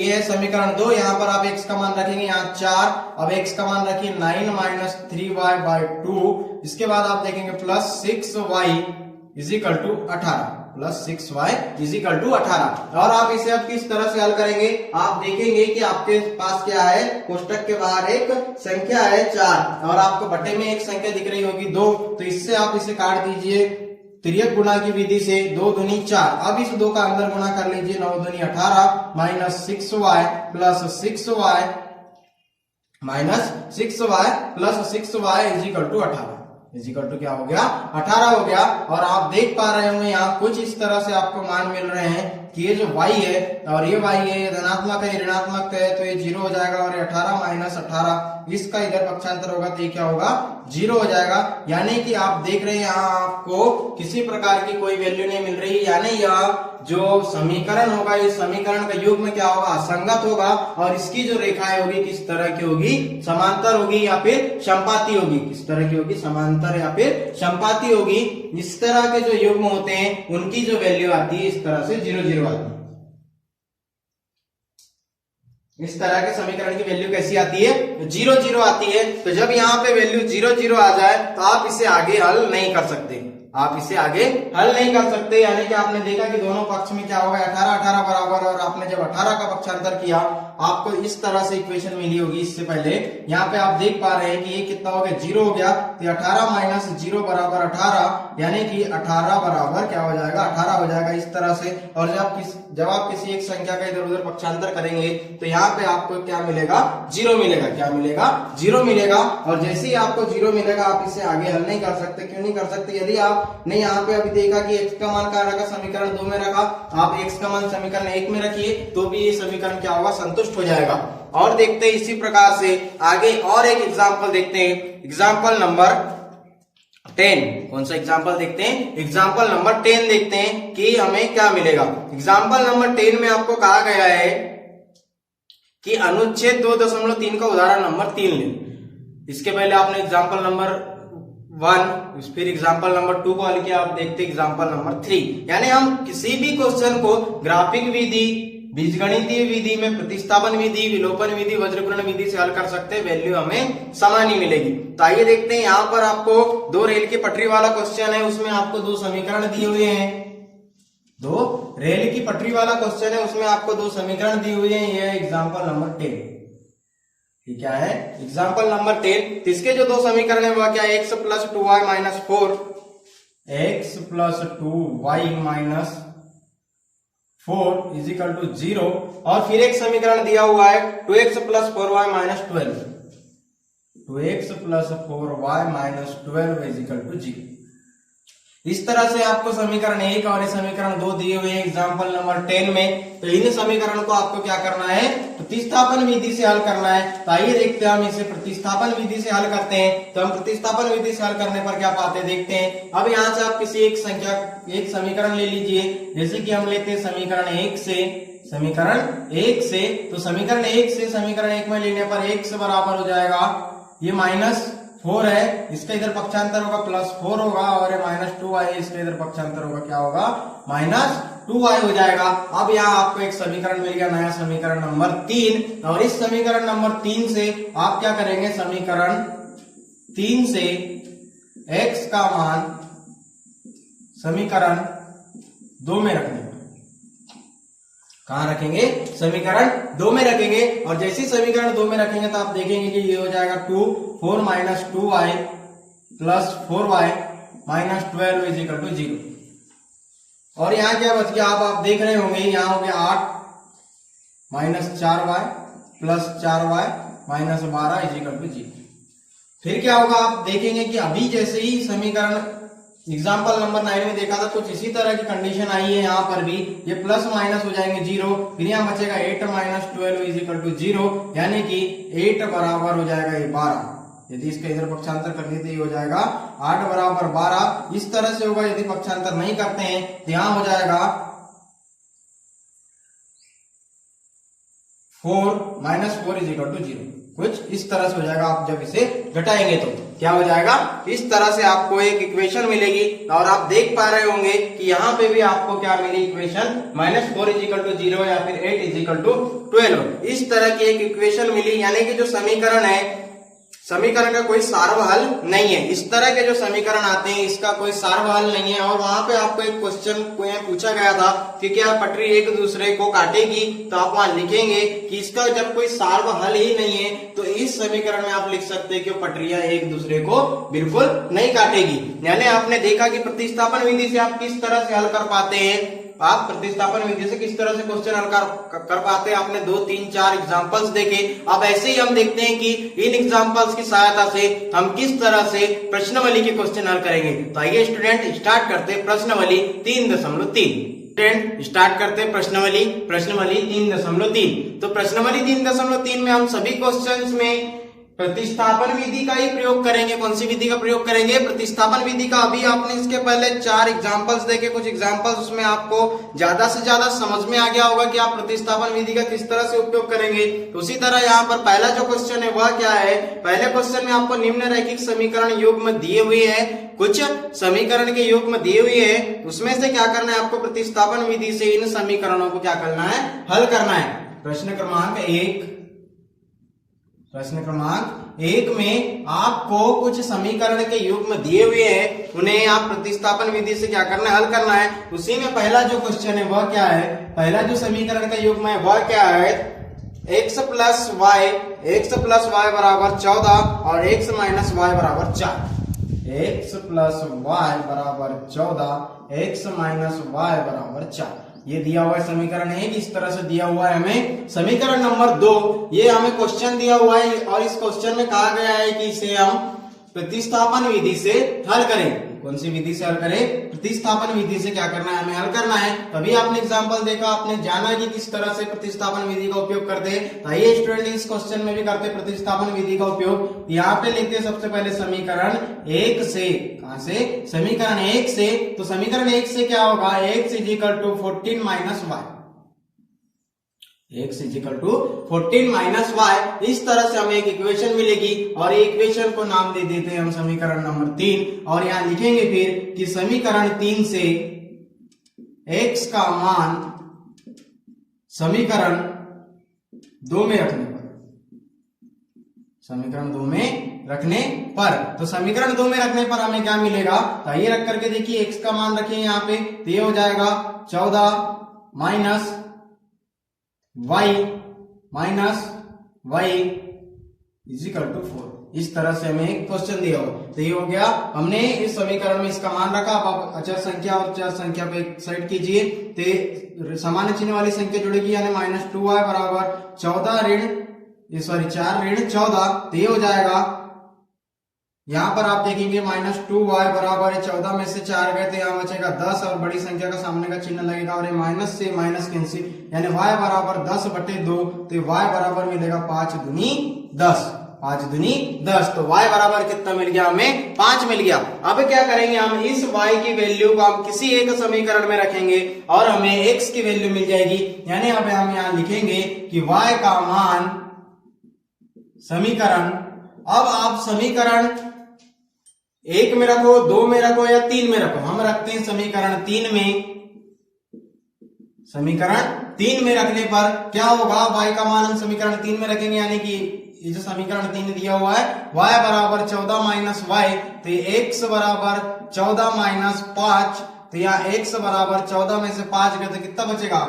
है समीकरण 2, यहां पर आप x का मान रखेंगे, यहाँ 4। अब x का मान रखिए 9 माइनस 3y बाई 2। इसके बाद आप देखेंगे plus 6y is equal to 18, plus 6y is equal to 18। और आप इसे अब किस तरह से हल करेंगे, आप देखेंगे कि आपके पास क्या है, कोष्टक के बाहर एक संख्या है 4 और आपको बटे में एक संख्या दिख रही होगी 2। तो इससे आप इसे काट दीजिए तिर्यक गुणा की विधि से, 2 दूनी 4। अब इस 2 का अंदर गुणा कर लीजिए, 9 दूनी 18 minus 6y plus 6y minus 6y plus 6y is equal to 18, is equal to क्या हो गया, 18 हो गया। और आप देख पा रहे होंगे यहाँ कुछ इस तरह से आपको मान मिल रहे हैं कि ये जो y है और ये y है, ये धनात्मक है, ये ऋणात्मक है, तो ये 0 हो जाएगा। और ये 18 माइनस 18 इसका इधर पक्षांतर होगा तो ये क्या होगा, 0 हो जाएगा। यानी कि आप देख रहे हैं यहाँ आपको किसी प्रकार की कोई वैल्यू नहीं मिल रही, यानी यह जो समीकरण होगा, इस समीकरण का युग्म में क्या होगा, असंगत होगा। और इसकी जो रेखाएं होगी किस तरह की होगी, समांतर होगी या फिर समपाती होगी। किस तरह की होगी, समांतर या फिर समपाती होगी। इस तरह के जो युग्म होते हैं उनकी जो वैल्यू आती है इस तरह से 0 0 आती है। इस तरह के समीकरण की वैल्यू कैसी आती है, 0 0 आती है। तो जब यहाँ पे वैल्यू 0 0 आ जाए तो आप इसे आगे हल नहीं कर सकते, आप इसे आगे हल नहीं कर सकते। यानी कि आपने देखा कि दोनों पक्ष में क्या होगा, 18 18 बराबर। और आपने जब 18 का पक्षांतर किया आपको इस तरह से इक्वेशन मिली होगी। इससे पहले यहाँ पे आप देख पा रहे हैं कि ये कितना हो गया, 0 हो गया। तो 18 माइनस 0 बराबर 18, यानी कि 18 बराबर क्या हो जाएगा, 18 हो जाएगा इस तरह से। और जब आप किसी एक संख्या का इधर उधर पक्षांतर करेंगे तो यहाँ पे आपको क्या मिलेगा, 0 मिलेगा। क्या मिलेगा, 0 मिलेगा। और जैसे ही आपको 0 मिलेगा आप इसे आगे हल नहीं कर सकते। क्यों नहीं कर सकते, यदि आपने यहाँ पे अभी देखा कि x का मान कहाँ रखा, समीकरण 2 में रखा, आप x का मान समीकरण 1 में रखिए तो भी ये समीकरण क्या होगा, संतुष्ट हो जाएगा। और देखते हैं इसी प्रकार से आगे और एक एग्जाम्पल देखते हैं, एग्जाम्पल नंबर 10। कौन सा एग्जाम्पल देखते हैं, एग्जाम्पल नंबर 10 देखते हैं कि हमें क्या मिलेगा। एग्जाम्पल नंबर 10 में आपको कहा गया है कि अनुच्छेद 2.3 का उदाहरण नंबर 3 लें। इसके पहले आपने एग्जाम्पल नंबर 1, फिर एग्जाम्पल नंबर 2 को हल किया। आप देखते एग्जाम्पल नंबर 3। यानी हम किसी भी क्वेश्चन को ग्राफिक विधि, बीजगणितीय विधि में प्रतिस्थापन विधि, विलोपन विधि, वज्रघूर्ण विधि से हल कर सकते हैं, वैल्यू हमें समान ही मिलेगी। तो आइए देखते हैं, यहाँ पर आपको 2 रेल की पटरी वाला क्वेश्चन है, उसमें आपको 2 समीकरण दिए हुए हैं। 2 रेल की पटरी वाला क्वेश्चन है, उसमें आपको 2 समीकरण दिए हुए हैं। ये एग्जाम्पल नंबर 10, क्या है, एग्जाम्पल नंबर 10। इसके जो 2 समीकरण है वह क्या है, x plus 2y minus 4, x plus 2y minus 4 is equal to 0। और फिर एक समीकरण दिया हुआ है 2x plus 4y minus 12, 2x plus 4y minus 12 is equal to 0। इस तरह से आपको समीकरण 1 और समीकरण 2 दिए हुए हैं एग्जाम्पल नंबर 10 में। तो इन समीकरण को आपको क्या करना है, प्रतिस्थापन विधि से हल करना है। तो आइए देखते हैं हम इसे प्रतिस्थापन विधि से हल करते हैं। तो हम प्रतिस्थापन विधि से हल करने पर क्या पाते हैं देखते हैं। अब यहाँ से आप किसी एक समीकरण ले लीजिए, जैसे कि हम लेते हैं समीकरण 1 से, तो समीकरण 1 से समीकरण 1 में लेने पर 1 से बराबर हो जाएगा ये -4 है, इसका इधर पक्षांतर होगा +4 होगा, और ये -2y इसका इधर पक्षांतर होगा क्या होगा -2y हो जाएगा। अब यहाँ आपको एक समीकरण मिल गया, नया समीकरण नंबर 3। और इस समीकरण नंबर 3 से आप क्या करेंगे, समीकरण 3 से x का मान समीकरण 2 में रखने, कहां रखेंगे, समीकरण 2 में रखेंगे। और जैसे समीकरण 2 में रखेंगे तो आप देखेंगे कि ये हो जाएगा 4 - 2y + 4y - 12 = 0। और यहाँ क्या बच गया, आप देख रहे होंगे, यहाँ हो गया 8 - 4y + 4y - 12 = 0। फिर क्या होगा, आप देखेंगे कि अभी जैसे ही समीकरण एग्जाम्पल नंबर 9 में देखा था, कुछ इसी तरह की कंडीशन आई है। यहाँ पर भी ये प्लस माइनस हो जाएंगे 0, फिर यहाँ बचेगा 8 - 12 = 0, यानी कि 8 बराबर हो जाएगा ये 12। यदि इसका इधर पक्षांतर करने तो ये हो जाएगा 8 बराबर 12, इस तरह से होगा। यदि पक्षांतर नहीं करते हैं तो यहाँ हो जाएगा 4 - 4 = 0, कुछ इस तरह से हो जाएगा। आप जब इसे घटाएंगे तो क्या हो जाएगा, इस तरह से आपको एक इक्वेशन मिलेगी। और आप देख पा रहे होंगे कि यहाँ पे भी आपको क्या मिली इक्वेशन, -4 = 0 या फिर 8 = 12, इस तरह की एक इक्वेशन मिली। यानी कि जो समीकरण है, समीकरण का कोई सार्वहल नहीं है। इस तरह के जो समीकरण आते हैं इसका कोई सार्वहल नहीं है। और वहां पे आपको एक क्वेश्चन पूछा गया था कि क्या पटरी एक दूसरे को काटेगी, तो आप वहां लिखेंगे कि इसका जब कोई सार्वहल ही नहीं है तो इस समीकरण में आप लिख सकते हैं कि पटरियां एक दूसरे को बिल्कुल नहीं काटेगी। यानी आपने देखा कि प्रतिस्थापन विधि से आप किस तरह से हल कर पाते हैं, आप प्रतिस्थापन विधि से किस तरह से क्वेश्चन हल कर पाते हैं। आपने 2, 3, 4 एग्जांपल्स देखे। अब ऐसे ही हम देखते हैं कि इन एग्जांपल्स की सहायता से हम किस तरह से प्रश्नावली के क्वेश्चन हल करेंगे। तो आइए स्टूडेंट स्टार्ट करते हैं प्रश्नावली 3.3। स्टार्ट करते हैं प्रश्नावली 3.3। तो प्रश्नावली 3.3 में हम सभी क्वेश्चंस में प्रतिस्थापन विधि का ही प्रयोग करेंगे। कौन सी विधि का प्रयोग करेंगे, प्रतिस्थापन विधि का। अभी आपने इसके पहले 4 एग्जांपल्स देखे, कुछ एग्जांपल्स उसमें आपको ज्यादा से ज्यादा समझ में आ गया होगा कि आप प्रतिस्थापन विधि का किस तरह से उपयोग करेंगे। तो उसी तरह यहाँ पर पहला जो क्वेश्चन है वह क्या है, पहले क्वेश्चन में आपको निम्न रैखिक समीकरण युग्म दिए हुए हैं, कुछ समीकरण के युग्म दिए हुए हैं, उसमें से क्या करना है आपको, प्रतिस्थापन विधि से इन समीकरणों को क्या करना है, हल करना है। प्रश्न क्रमांक 1 में आपको कुछ समीकरण के युग्म दिए हुए हैं, उन्हें आप प्रतिस्थापन विधि से क्या करना है, हल करना है। उसी में पहला जो क्वेश्चन है वह क्या है, पहला जो समीकरण का युग्म है वह क्या है, x + y बराबर 14 और x - y बराबर 4। x + y बराबर 14, x - y बराबर 4, ये दिया हुआ है समीकरण 1। इस तरह से दिया हुआ है हमें समीकरण नंबर 2, ये हमें क्वेश्चन दिया हुआ है और इस क्वेश्चन में कहा गया है कि इसे हम प्रतिस्थापन विधि से हल करें। कौन सी विधि से हल करें, प्रतिस्थापन विधि से क्या करना है, हमें हल करना है। तभी आपने एग्जांपल देखा, आपने जाना कि किस तरह से प्रतिस्थापन विधि का उपयोग करते हैं। तो आइए स्टूडेंट इस क्वेश्चन में भी करते हैं प्रतिस्थापन विधि का उपयोग। यहाँ पे लिखते हैं सबसे पहले समीकरण 1 से, कहां से, समीकरण 1 से। तो समीकरण 1 से क्या होगा, x = 14 - y, x = 14 - y। इस तरह से हमें एक इक्वेशन मिलेगी और ये इक्वेशन को नाम दे देते हैं हम समीकरण नंबर 3। और यहां लिखेंगे फिर कि समीकरण 3 से x का मान समीकरण 2 में रखने पर, समीकरण 2 में रखने पर, तो समीकरण 2 में रखने पर हमें क्या मिलेगा, तो ये रख करके देखिए, x का मान रखेंगे यहाँ पे, तो ये हो जाएगा 14 - y = 4। इस तरह से हमें एक क्वेश्चन दिया हो। तो ये हो गया, हमने इस समीकरण में इसका मान रखा। अब आप अचर संख्या और चर संख्या पे एक साइड कीजिए, तो सामान्य चिन्ह वाली संख्या जुड़ेगी, यानी -2y बराबर 4 ऋण 14। तो ये हो जाएगा, यहाँ पर आप देखेंगे -2y बराबर है 14 में से 4 गए तो यहाँ बचेगा 10 और बड़ी संख्या का सामने का चिन्ह लगेगा और ये माइनस से माइनस कैंसिल, यानी y बराबर 10/2 तो y बराबर मिलेगा 5 दूनी 10, 5 दूनी 10। तो y बराबर कितना मिल गया हमें? 5 मिल गया। अब क्या करेंगे हम, इस y की वैल्यू को हम किसी एक समीकरण में रखेंगे और हमें x की वैल्यू मिल जाएगी। यानी अब हम यहाँ लिखेंगे कि y का मान समीकरण, अब आप समीकरण 1 में रखो, 2 में रखो या 3 में रखो, हम रखते हैं समीकरण 3 में। समीकरण 3 में रखने पर क्या होगा, y का मान हम समीकरण 3 में रखेंगे, यानी कि ये जो समीकरण 3 दिया हुआ है y बराबर 14 माइनस वाई, तो x बराबर 14 माइनस 5, तो यहाँ x बराबर 14 में से 5 गए तो कितना बचेगा?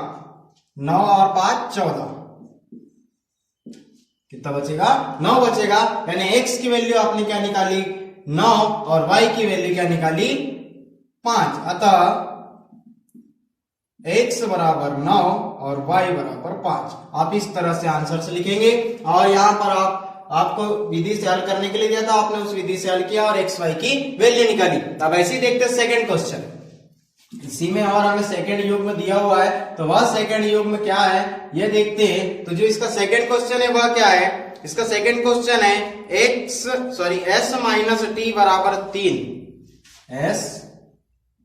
9 और 5 14, कितना बचेगा? 9 बचेगा। यानी x की वैल्यू आपने क्या निकाली? 9 और y की वैल्यू क्या निकाली? 5। अतः x बराबर 9 और y बराबर 5। आप इस तरह से आंसर से लिखेंगे और यहाँ पर आपको विधि से हल करने के लिए दिया था, आपने उस विधि से हल किया और x y की वैल्यू निकाली। अब ऐसे ही देखते हैं सेकंड क्वेश्चन। इसी में और हमें सेकंड योग में दिया हुआ है, तो वह सेकंड योग में क्या है ये देखते हैं। तो जो इसका सेकंड क्वेश्चन है वह क्या है? इसका सेकंड क्वेश्चन है s माइनस टी बराबर 3, s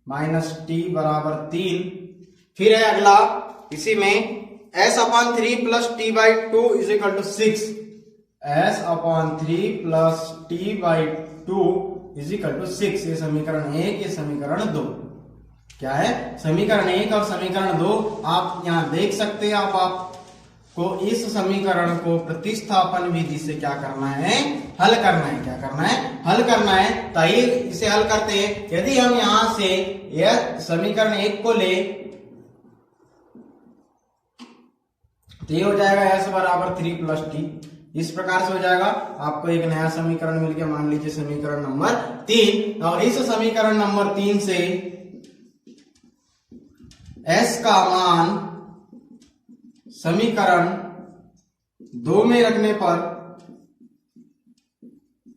माइनस टी बराबर 3। फिर है अगला, इसी में s/3 plus T by 2 is equal to 6, s/3 plus T by 2 is equal to 6। ये समीकरण 1, ये समीकरण 2। क्या है? समीकरण 1 और समीकरण 2 आप यहाँ देख सकते हैं। आपको इस समीकरण को प्रतिस्थापन विधि से क्या करना है? हल करना है। क्या करना है? हल करना है। तो आइए इसे हल करते हैं। यदि हम यहां से यह समीकरण 1 को ले तो ये हो जाएगा s बराबर 3 प्लस टी, इस प्रकार से हो जाएगा। आपको एक नया समीकरण मिल गया, मान लीजिए समीकरण नंबर 3। और इस समीकरण नंबर 3 से s का मान समीकरण 2 में रखने पर,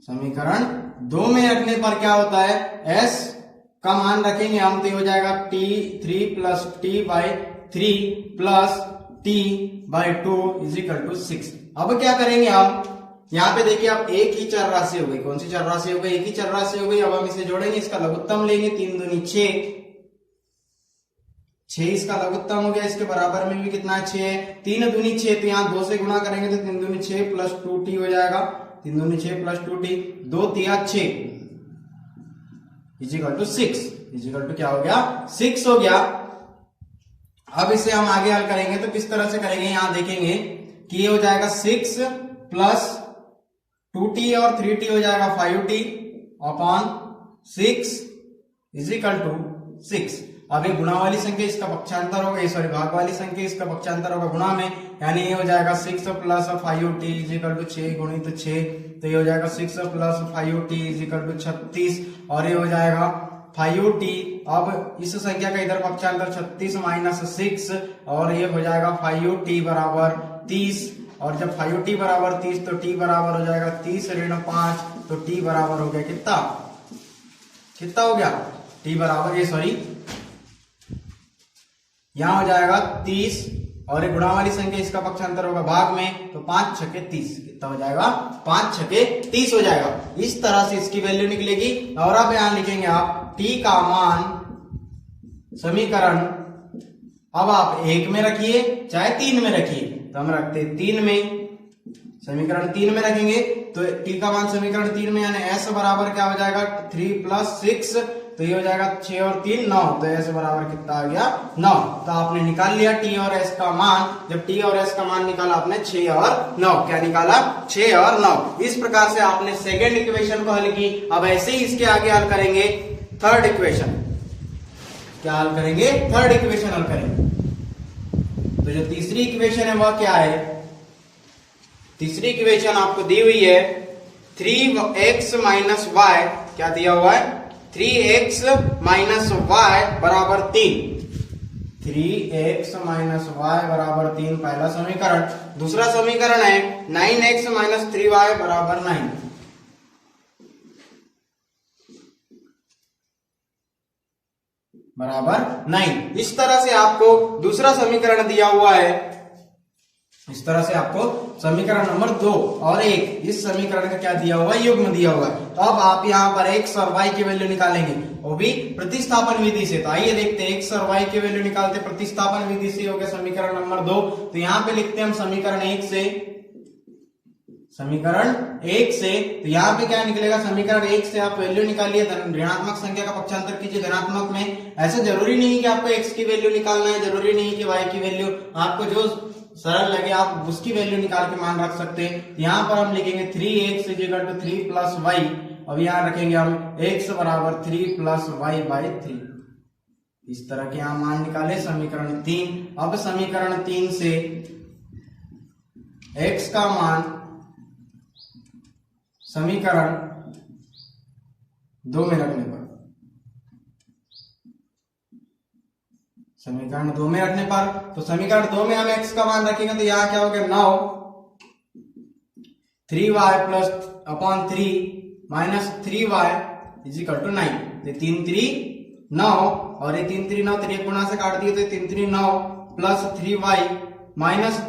समीकरण 2 में रखने पर क्या होता है? s का मान रखेंगे हम तो हो जाएगा t3 plus T by 3 plus T by 2 is equal to 6। अब क्या करेंगे हम? यहाँ पे देखिए आप एक ही चर राशि हो गई। कौन सी चर राशि हो गई? एक ही चर राशि हो गई। अब हम इसे जोड़ेंगे, इसका लघुत्तम लेंगे, 3 दूनी 6, 6 इसका लघुत्तम हो गया। इसके बराबर में भी कितना है? 6 है। 3 दूनी 6, तो यहाँ 2 से गुणा करेंगे तो 3 दूनी 6 प्लस 2t हो जाएगा। 3 दूनी 6 प्लस 2t, 2 तिया 6 is equal to 6, is equal to क्या हो गया? 6 हो गया। अब इसे हम आगे हल करेंगे तो किस तरह से करेंगे? यहां देखेंगे कि ये हो जाएगा 6 प्लस 2t और 3t हो जाएगा 5t upon 6 is equal to 6। अब ये गुणा वाली संख्या इसका पक्षांतर होगा, सॉरी भाग वाली संख्या इसका पक्षांतर होगा गुणा में, यानी ये हो जाएगा 6 plus 5t is equal to 6 गुणित 6, तो ये हो जाएगा 6 plus 5t is equal to 36 और ये हो जाएगा 5t। अब इस संख्या का इधर पक्षांतर 36 माइनस 6 और ये हो जाएगा 5t बराबर 30, और जब 5t बराबर 30 तो t बराबर हो जाएगा 30 ऋण 5, तो t बराबर हो गया कितना? कितना हो गया? t बराबर ये सॉरी यहां हो जाएगा 30 और ये गुणा वाली संख्या इसका पक्षांतर होगा भाग में, तो 5 छके 30 कितना हो जाएगा? 5 छके 30 हो जाएगा। इस तरह से इसकी वैल्यू निकलेगी। और अब यहां लिखेंगे आप t का मान समीकरण, अब आप 1 में रखिए चाहे 3 में रखिए, तो हम रखते 3 में, समीकरण 3 में रखेंगे तो t का मान समीकरण 3 में, यानी s बराबर क्या हो जाएगा? 3 प्लस 6, तो ये हो जाएगा 6 और 3 9, तो s बराबर कितना आ गया? 9। तो आपने निकाल लिया t और s का मान। जब t और s का मान निकाला आपने 6 और 9, क्या निकाला? 6 और 9। इस प्रकार से आपने सेकेंड इक्वेशन को हल की। अब ऐसे ही इसके आगे हल करेंगे थर्ड इक्वेशन। क्या हल करेंगे? थर्ड इक्वेशन हल करेंगे। तो जो तीसरी इक्वेशन है वह क्या है? तीसरी इक्वेशन आपको दी हुई है 3x माइनस वाई, क्या दिया हुआ है? 3x माइनस वाई बराबर 3, 3x माइनस वाई बराबर 3 पहला समीकरण। दूसरा समीकरण है 9x माइनस 3y बराबर 9, बराबर 9। इस तरह से आपको दूसरा समीकरण दिया हुआ है। इस तरह से आपको समीकरण नंबर 2 और 1 इस समीकरण का क्या दिया हुआ है, युग्म दिया हुआ है। तो अब आप यहाँ पर x और y की वैल्यू निकालेंगे, वो भी प्रतिस्थापन विधि से। तो आइए देखते हैं x और y की वैल्यू निकालते प्रतिस्थापन विधि से। हो गया समीकरण नंबर 2। तो यहाँ पे लिखते हैं हम समीकरण 1 से, समीकरण 1 से। तो यहाँ पे क्या निकलेगा, समीकरण 1 से आप वैल्यू निकालिए, ऋणात्मक संख्या का पक्षांतर कीजिए धनात्मक में। ऐसा जरूरी नहीं है कि आपको x की वैल्यू निकालना है, जरूरी नहीं है कि y की वैल्यू, आपको जो सरल लगे आप उसकी वैल्यू निकाल के मान रख सकते हैं। यहाँ पर हम लिखेंगे 3x = 3 + y। अब यहाँ रखेंगे हम x = 3 + y/3। इस तरह के यहाँ मान निकाले समीकरण 3। अब समीकरण 3 से x का मान समीकरण 2 में रखने पर, समीकरण 2 में रखने पर, तो समीकरण 2 में हम x का मान रखेंगे तो यहाँ क्या हो गया 9 3y + 3 - 3y = 9। ये 3 3 9 और ये 3 3 9, 3 गुणा से काट दिए तो 3 3 9 + 3y -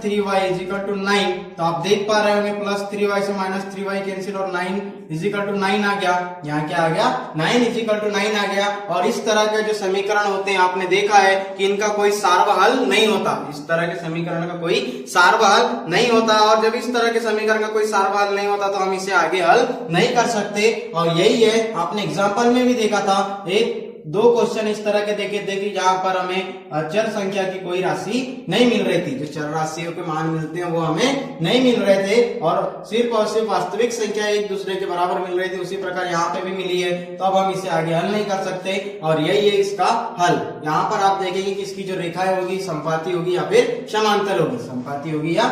3y = 9। तो आप देख पा रहे होंगे +3y से -3y कैंसिल और 9 = 9 आ गया। यहाँ क्या आ गया 9 = 9 आ गया। और इस तरह के जो समीकरण होते हैं आपने देखा है कि इनका कोई सार्वहल नहीं होता। इस तरह के समीकरण का कोई सार्वहल नहीं होता, और जब इस तरह के समीकरण का कोई सार्वहल नहीं होता तो हम इसे आगे हल नहीं कर सकते। और यही है, आपने एग्जाम्पल में भी देखा था, एक 2 क्वेश्चन इस तरह के देखे थे कि जहां पर हमें चर संख्या की कोई राशि नहीं मिल रही थी, जो चर राशियों के मान मिलते हैं वो हमें नहीं मिल रहे थे, और सिर्फ वास्तविक संख्या एक दूसरे के बराबर मिल रही थी। उसी प्रकार यहाँ पे भी मिली है, तो अब हम इसे आगे हल नहीं कर सकते, और यही है इसका हल। यहाँ पर आप देखेंगे कि इसकी जो रेखाएं होगी संपाती होगी या फिर समांतर होगी, संपाती होगी या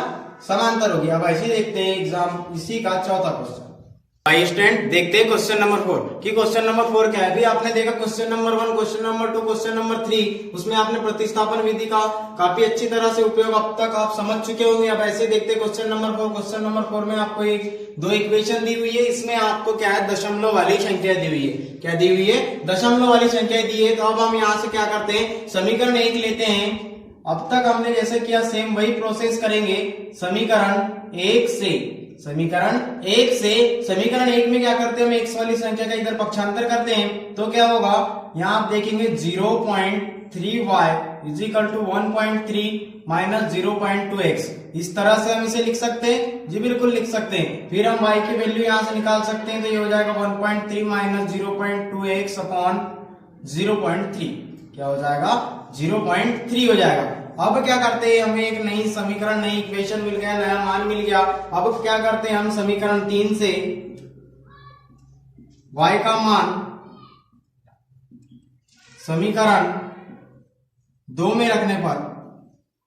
समांतर होगी। अब ऐसे देखते हैं एग्जाम इसी का चौथा क्वेश्चन। स्टूडेंट देखते हैं क्वेश्चन नंबर 4 कि क्वेश्चन नंबर 4 क्या है। अभी आपने देखा question number 1, question number 2, question number 3, उसमें आपने प्रतिस्थापन विधि का काफी अच्छी तरह से उपयोग अब तक आप समझ चुके होंगे। अब ऐसे देखते हैं क्वेश्चन नंबर 4। क्वेश्चन नंबर 4 में आपको 2 इक्वेशन दी हुई है, इसमें आपको क्या है दशमलव वाली संख्या दी हुई है। क्या दी हुई है, दशमलव वाली संख्या दी है। तो अब हम यहाँ से क्या करते हैं, समीकरण 1 लेते हैं। अब तक हमने जैसे किया सेम वही प्रोसेस करेंगे। समीकरण 1 से, समीकरण 1 में क्या करते हैं, हम x वाली संख्या का इधर पक्षांतर करते हैं, तो क्या होगा, यहाँ आप देखेंगे 0.3y = 1.3 - 0.2x। इस तरह से हम इसे लिख सकते हैं, जी बिल्कुल लिख सकते हैं। फिर हम y की वैल्यू यहाँ से निकाल सकते हैं, तो ये हो जाएगा 1.3 - 0.2x / 0.3। क्या हो जाएगा 0.3 हो जाएगा। अब क्या करते हैं, हमें एक नई समीकरण, नई इक्वेशन मिल गया, नया मान मिल गया। अब क्या करते हैं हम समीकरण 3 से y का मान समीकरण 2 में रखने पर,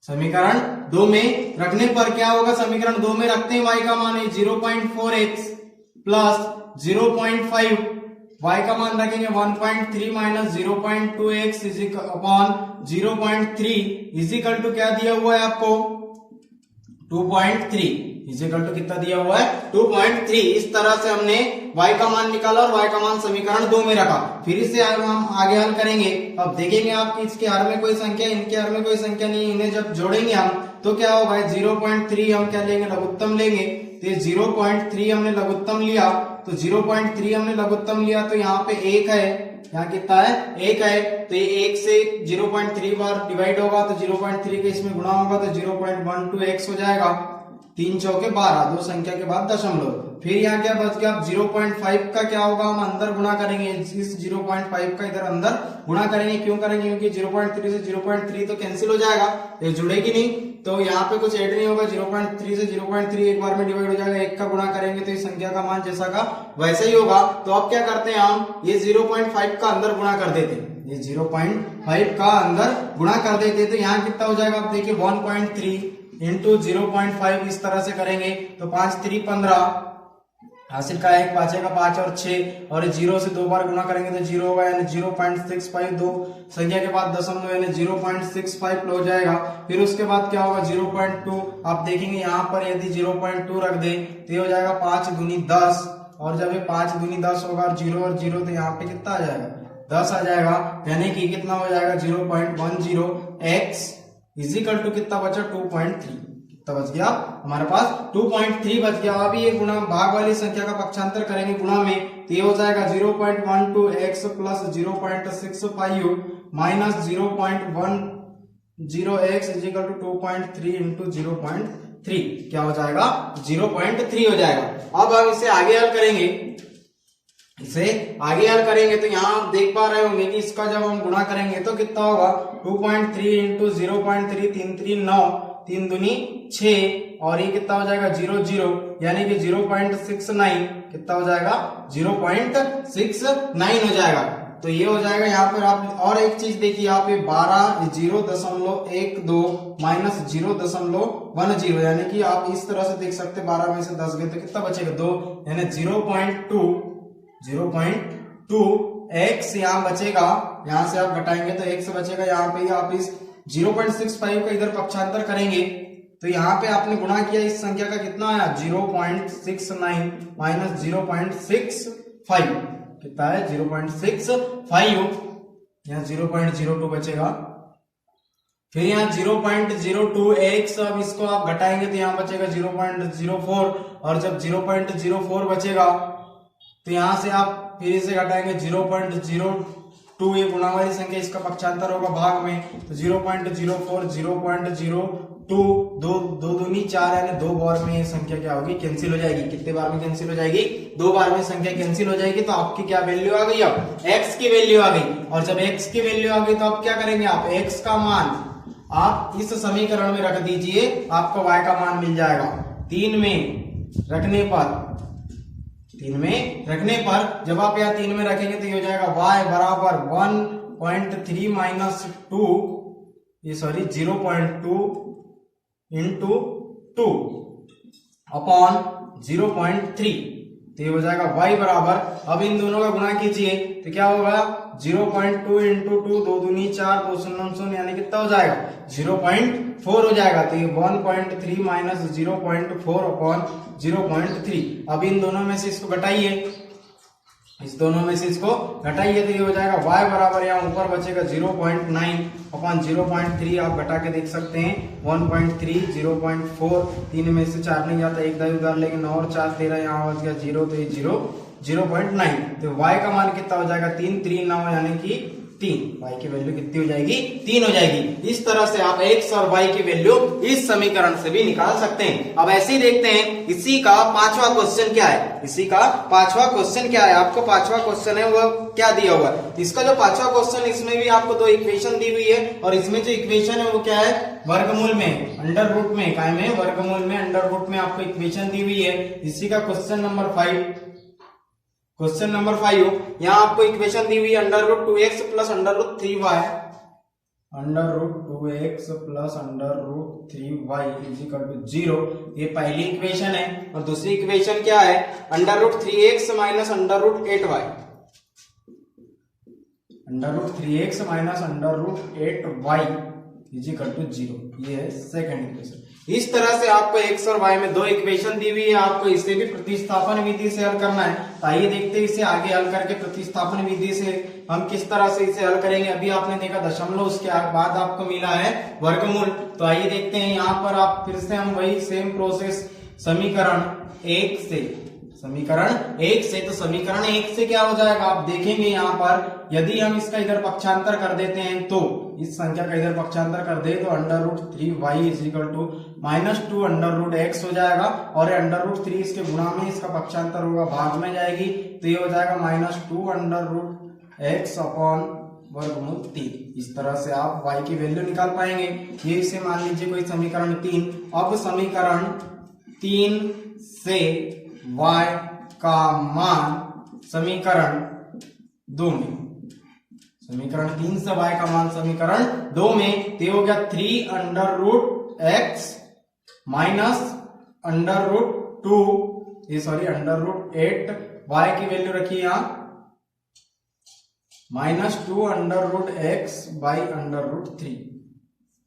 समीकरण 2 में रखने पर क्या होगा, समीकरण 2 में रखते हैं y का मान है 0.4x + 0.5, y का मान रखेंगे 1.3 - 0.2x / 0.3 क्या दिया हुआ है आपको 2.3 कितना दिया हुआ है 2.3। इस तरह से हमने y का मान निकाला और y का मान समीकरण 2 में रखा। फिर इसे हम आगे हल करेंगे। अब देखेंगे आप कि इसके हर में कोई संख्या, इनके हर में कोई संख्या नहीं, इन्हें जब जोड़ेंगे हम तो क्या होगा 0.3 हम क्या लेंगे, लघुत्तम लेंगे। तो 0.3 हमने लघुत्तम लिया, तो 0.3 हमने लघुत्तम लिया, तो यहाँ पे 1 है, यहाँ कितना है 1 है। तो ये 1 से 0.3 बार डिवाइड होगा, तो 0.3 के इसमें गुणा होगा तो 0.12x हो जाएगा। 3 चौके 12, 2 संख्या के बाद दशमलव। फिर यहाँ क्या बच गया, 0.5 का क्या होगा, हम अंदर गुणा करेंगे, इस 0.5 का इधर अंदर गुणा करेंगे। क्यों करेंगे, क्योंकि 0.3 से 0.3 तो कैंसिल हो जाएगा, ये जुड़ेगी नहीं, तो यहाँ पे कुछ ऐड नहीं होगा। 0.3 से 0.3 एक बार में डिवाइड हो जाएगा, 1 का गुणा करेंगे तो इस संख्या का मान जैसा का वैसा ही होगा। तो अब क्या करते हैं, हम ये 0.5 का अंदर गुणा कर देते हैं, ये 0.5 का अंदर गुणा कर देते, तो यहाँ कितना हो जाएगा, आप देखिए 1.3 इंटू 0.5 इस तरह से करेंगे तो 5 3 15 हासिल का 1 5 का 5 और 6, और 0 से 2 बार गुणा करेंगे तो 0 होगा, यानी 0.65, 2 संख्या के बाद दशमलव यानी 0.65 हो जाएगा। फिर उसके बाद क्या होगा 0.2, आप देखेंगे यहाँ पर यदि 0.2 रख दे तो हो जाएगा 5 दूनी 10, और जब ये 5 दूनी 10 होगा और 0 तो यहाँ पे कितना आ जाएगा 10 आ जाएगा, यानी कि कितना हो जाएगा 0.10 x इजिकल टू कितना बचा 2.3। कितना बच गया हमारे पास 2.3 बच गया। अभी ये गुणा भाग वाली संख्या का पक्षांतर करेंगे गुणा में, तो ये हो जाएगा 0.12 x plus 0.65 minus 0.10 x is equal to 2.3 into 0.3 क्या हो जाएगा 0.3 हो जाएगा। अब हम इसे आगे हल करेंगे, तो यहाँ आप देख पा रहे होंगे कि इसका जब हम गुणा करेंगे तो कितना होगा 2.3 इंटू 0.3 3 3 9 3 दूनी 6 और ये कितना हो जाएगा 0 यानी कि 0.69 कितना हो जाएगा 0.69 हो जाएगा। तो ये हो जाएगा यहाँ पर। आप और एक चीज देखिए यहाँ पे 0.12 माइनस 0.10 यानी कि आप इस तरह से देख सकते 12 में से 10 गए तो कितना बचेगा 2 यानी 0.2 x यहाँ बचेगा। यहाँ से आप घटाएंगे तो x बचेगा। यहाँ पे आप इस 0.65 का इधर पक्षांतर करेंगे तो यहाँ पे आपने गुणा किया इस संख्या का कितना आया 0.69 माइनस 0.65 कितना है 0.65 यहाँ 0.02 बचेगा। फिर यहाँ 0.02 x अब इसको आप घटाएंगे तो यहाँ बचेगा 0.04 और जब 0.04 बचेगा तो यहाँ से आप फिर इसे घटाएंगे 0.02 ये गुणा वाली संख्या इसका पक्षांतर होगा भाग में तो 0.04 0.02 दो दूनी 4 यानी 2 बार में ये संख्या क्या होगी कैंसिल हो जाएगी। कितने बार में कैंसिल हो जाएगी 2 बार में संख्या कैंसिल हो जाएगी। तो आपकी क्या वैल्यू आ गई अब x की वैल्यू आ गई। और जब x की वैल्यू आ गई तो आप क्या करेंगे आप x का मान आप इस समीकरण में रख दीजिए, आपको y का मान मिल जाएगा। 3 में रखने पर जब आप यहाँ 3 में रखेंगे तो ये हो जाएगा y बराबर 1.3 माइनस 2 ये सॉरी 0.2 इंटू 2 अपॉन 0.3 तो ये हो जाएगा y बराबर। अब इन दोनों का गुणा कीजिए तो क्या होगा 0.2 इंटू 2 2 दूनी 4 2 0 यानी कितना हो जाएगा 0.4 हो जाएगा। तो ये 1.3 माइनस 0.4 अपॉन 0.3। अब इन दोनों में से इसको घटाइए, तो ये हो जाएगा y बराबर यहाँ ऊपर बचेगा 0.9 अपॉन 0.3 आप घटा के देख सकते हैं 1.3 0.4 3 में से 4 नहीं जाता एक दाई उधार लेकिन और 4 13 यहाँ बच गया 0 तो ये 0.9 तो y का मान कितना हो जाएगा 3 3 9 यानी कि 3 y की वैल्यू कितनी हो जाएगी 3 हो जाएगी। इस तरह से आप x और y की वैल्यू इस समीकरण से भी निकाल सकते हैं। अब ऐसे ही देखते हैं इसी का पांचवा क्वेश्चन क्या है। आपको पांचवा क्वेश्चन है वो क्या दिया हुआ है। इसका जो पांचवा क्वेश्चन इसमें भी आपको 2 इक्वेशन दी हुई है और इसमें जो इक्वेशन है वो क्या है वर्गमूल में अंडर रूट में काय में वर्गमूल में अंडर रूट में आपको इक्वेशन दी हुई है। इसी का क्वेश्चन नंबर 5 यहाँ आपको इक्वेशन दी हुई है under root 2x plus under root 3y is equal to 0 ये पहली इक्वेशन है। और दूसरी इक्वेशन क्या है under root 3x minus under root 8y is equal to 0 ये है सेकंड इक्वेशन। इस तरह से आपको x और y में 2 इक्वेशन दी हुई है, आपको इसे भी प्रतिस्थापन विधि से हल करना है। तो आइए देखते हैं इसे आगे हल करके प्रतिस्थापन विधि से हम किस तरह से इसे हल करेंगे। अभी आपने देखा दशमलव उसके बाद आपको मिला है वर्गमूल। तो आइए देखते हैं यहाँ पर आप फिर से हम वही सेम प्रोसेस समीकरण 1 से क्या हो जाएगा आप देखेंगे यहाँ पर यदि हम इसका इधर पक्षांतर कर देते हैं तो इस संख्या का इधर पक्षांतर कर दे तो under root 3y is equal to -2 under root x हो जाएगा और अंडर रूट 3 इसके गुणा में इसका पक्षांतर होगा भाग में जाएगी तो ये हो जाएगा -2 अंडर रूट x अपॉन वर्गमूल 3। इस तरह से आप y की वैल्यू निकाल पाएंगे। ये इसे मान लीजिए कोई समीकरण 3। अब समीकरण 3 से y का मान समीकरण 2 में समीकरण 3 से y का मान समीकरण 2 में तो हो गया 3 under root x minus under root 2 under root 8 y की वैल्यू रखिए यहाँ -2 under root x by under root 3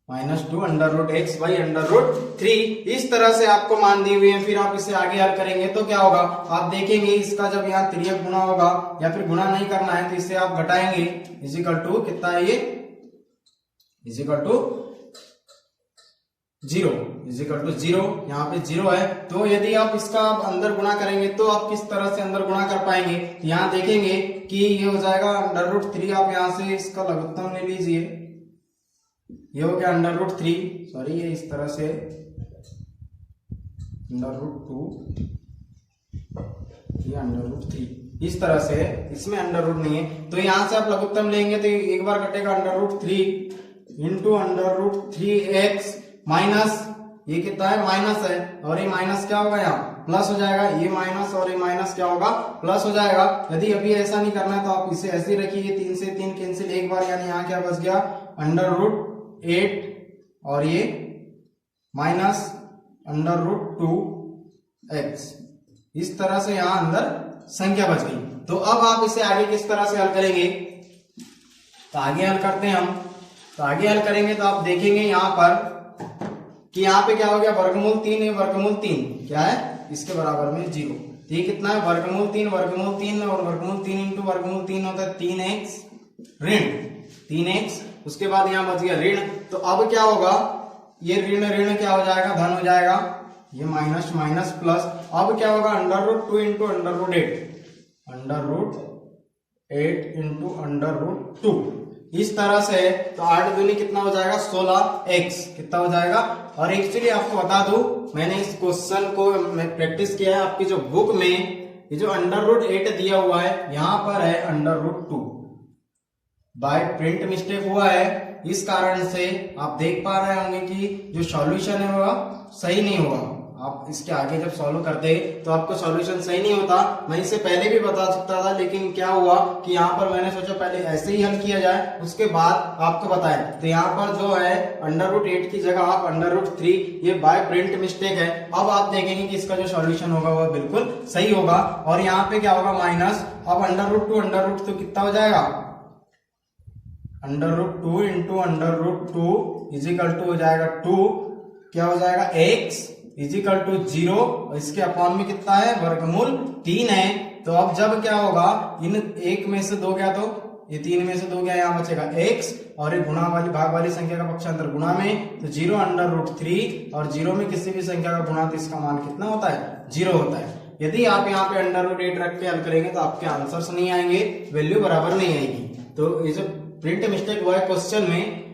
-2 under root x by under root 3। इस तरह से आपको मान दी हुई है। फिर आप इसे आगे हल करेंगे तो क्या होगा, आप देखेंगे इसका जब यहाँ तिर्यक गुना होगा या फिर गुना नहीं करना है तो इससे आप घटाएंगे, इजिकल टू कितना है ये, इजिकल टू 0, इजिकल टू 0। यहाँ पे 0 है तो यदि आप इसका अंदर गुना करेंगे तो आप किस तरह से अंदर गुना कर पाएंगे, यहाँ देखेंगे कि ये हो जाएगा अंडर रूट 3। आप यहाँ से इसका लघुत्तम ले लीजिए, ये हो गया अंडर रूट 3, सॉरी ये इस तरह से अंडर रूट 2, ये अंडर रूट 3, इस तरह से, इसमें अंडर रूट नहीं है तो यहां से आप लघुत्तम लेंगे तो एक बार कटेगा under root 3 into under root 3x minus, ये कितना है माइनस है, और ये माइनस क्या होगा यहाँ प्लस हो जाएगा, ये माइनस और ये माइनस क्या होगा प्लस हो जाएगा। यदि अभी ऐसा नहीं करना है तो आप इसे ऐसे ही रखिए, 3 से 3 कैंसिल एक बार, यानी यहाँ क्या बच गया अंडर रूट 8 और ये माइनस अंडर रूट 2x। इस तरह से यहां अंदर संख्या बच गई। तो अब आप इसे आगे किस तरह से हल करेंगे, तो आगे हल करते हैं हम। तो आगे हल करेंगे तो आप देखेंगे यहां पर कि यहाँ पे क्या हो गया, वर्गमूल 3 है, वर्गमूल 3 क्या है इसके बराबर में 0। तो ये कितना है वर्गमूल 3 और वर्गमूल 3 इंटू वर्गमूल 3 होता है 3x ऋण 3x, उसके बाद यहाँ बच गया ऋण। तो अब क्या होगा, ये ऋण ऋण क्या हो जाएगा धन हो जाएगा, ये माइनस माइनस प्लस। अब क्या होगा under root 2 into under root 8, under root 8 into under root 2, इस तरह से। तो 8 दूनी कितना हो जाएगा 16x कितना हो जाएगा। और एक्चुअली आपको बता दूं, मैंने इस क्वेश्चन को प्रैक्टिस किया है आपकी जो बुक में, ये जो अंडर रूट 8 दिया हुआ है यहाँ पर है under root 2, by print mistake हुआ है, इस कारण से आप देख पा रहे होंगे कि जो सॉल्यूशन है वह सही नहीं हुआ। आप इसके आगे जब सॉल्व करते तो आपको सॉल्यूशन सही नहीं होता। मैं इससे पहले भी बता सकता था, लेकिन क्या हुआ कि यहाँ पर मैंने सोचा पहले ऐसे ही हल किया जाए, उसके बाद आपको बताएं। तो यहाँ पर जो है अंडर रूट 8 की जगह आप अंडर रूट 3, ये बाय प्रिंट मिस्टेक है। अब आप देखेंगे कि इसका जो सॉल्यूशन होगा वह बिल्कुल सही होगा। और यहाँ पे क्या होगा माइनस, अब अंडर रूट 2 कितना हो जाएगा, under root 2 into under root 2 is equal to हो जाएगा 2, क्या हो जाएगा x इजिकल टू 0, इसके अपॉन में कितना है वर्गमूल 3 है। तो अब जब क्या होगा, इन एक में से 2 गया तो ये 3 में से 2 गया, यहाँ बचेगा x, और ये गुणा वाली भाग वाली संख्या का पक्षांतर गुणा में, तो 0 अंडर रूट 3, और 0 में किसी भी संख्या का गुणा तो इसका मान कितना होता है 0 होता है। यदि आप यहाँ पे अंडर रूट 8 रख के हल करेंगे तो आपके आंसर्स नहीं आएंगे, वैल्यू बराबर नहीं आएगी। तो ये जो प्रिंट मिस्टेक हुआ है क्वेश्चन में,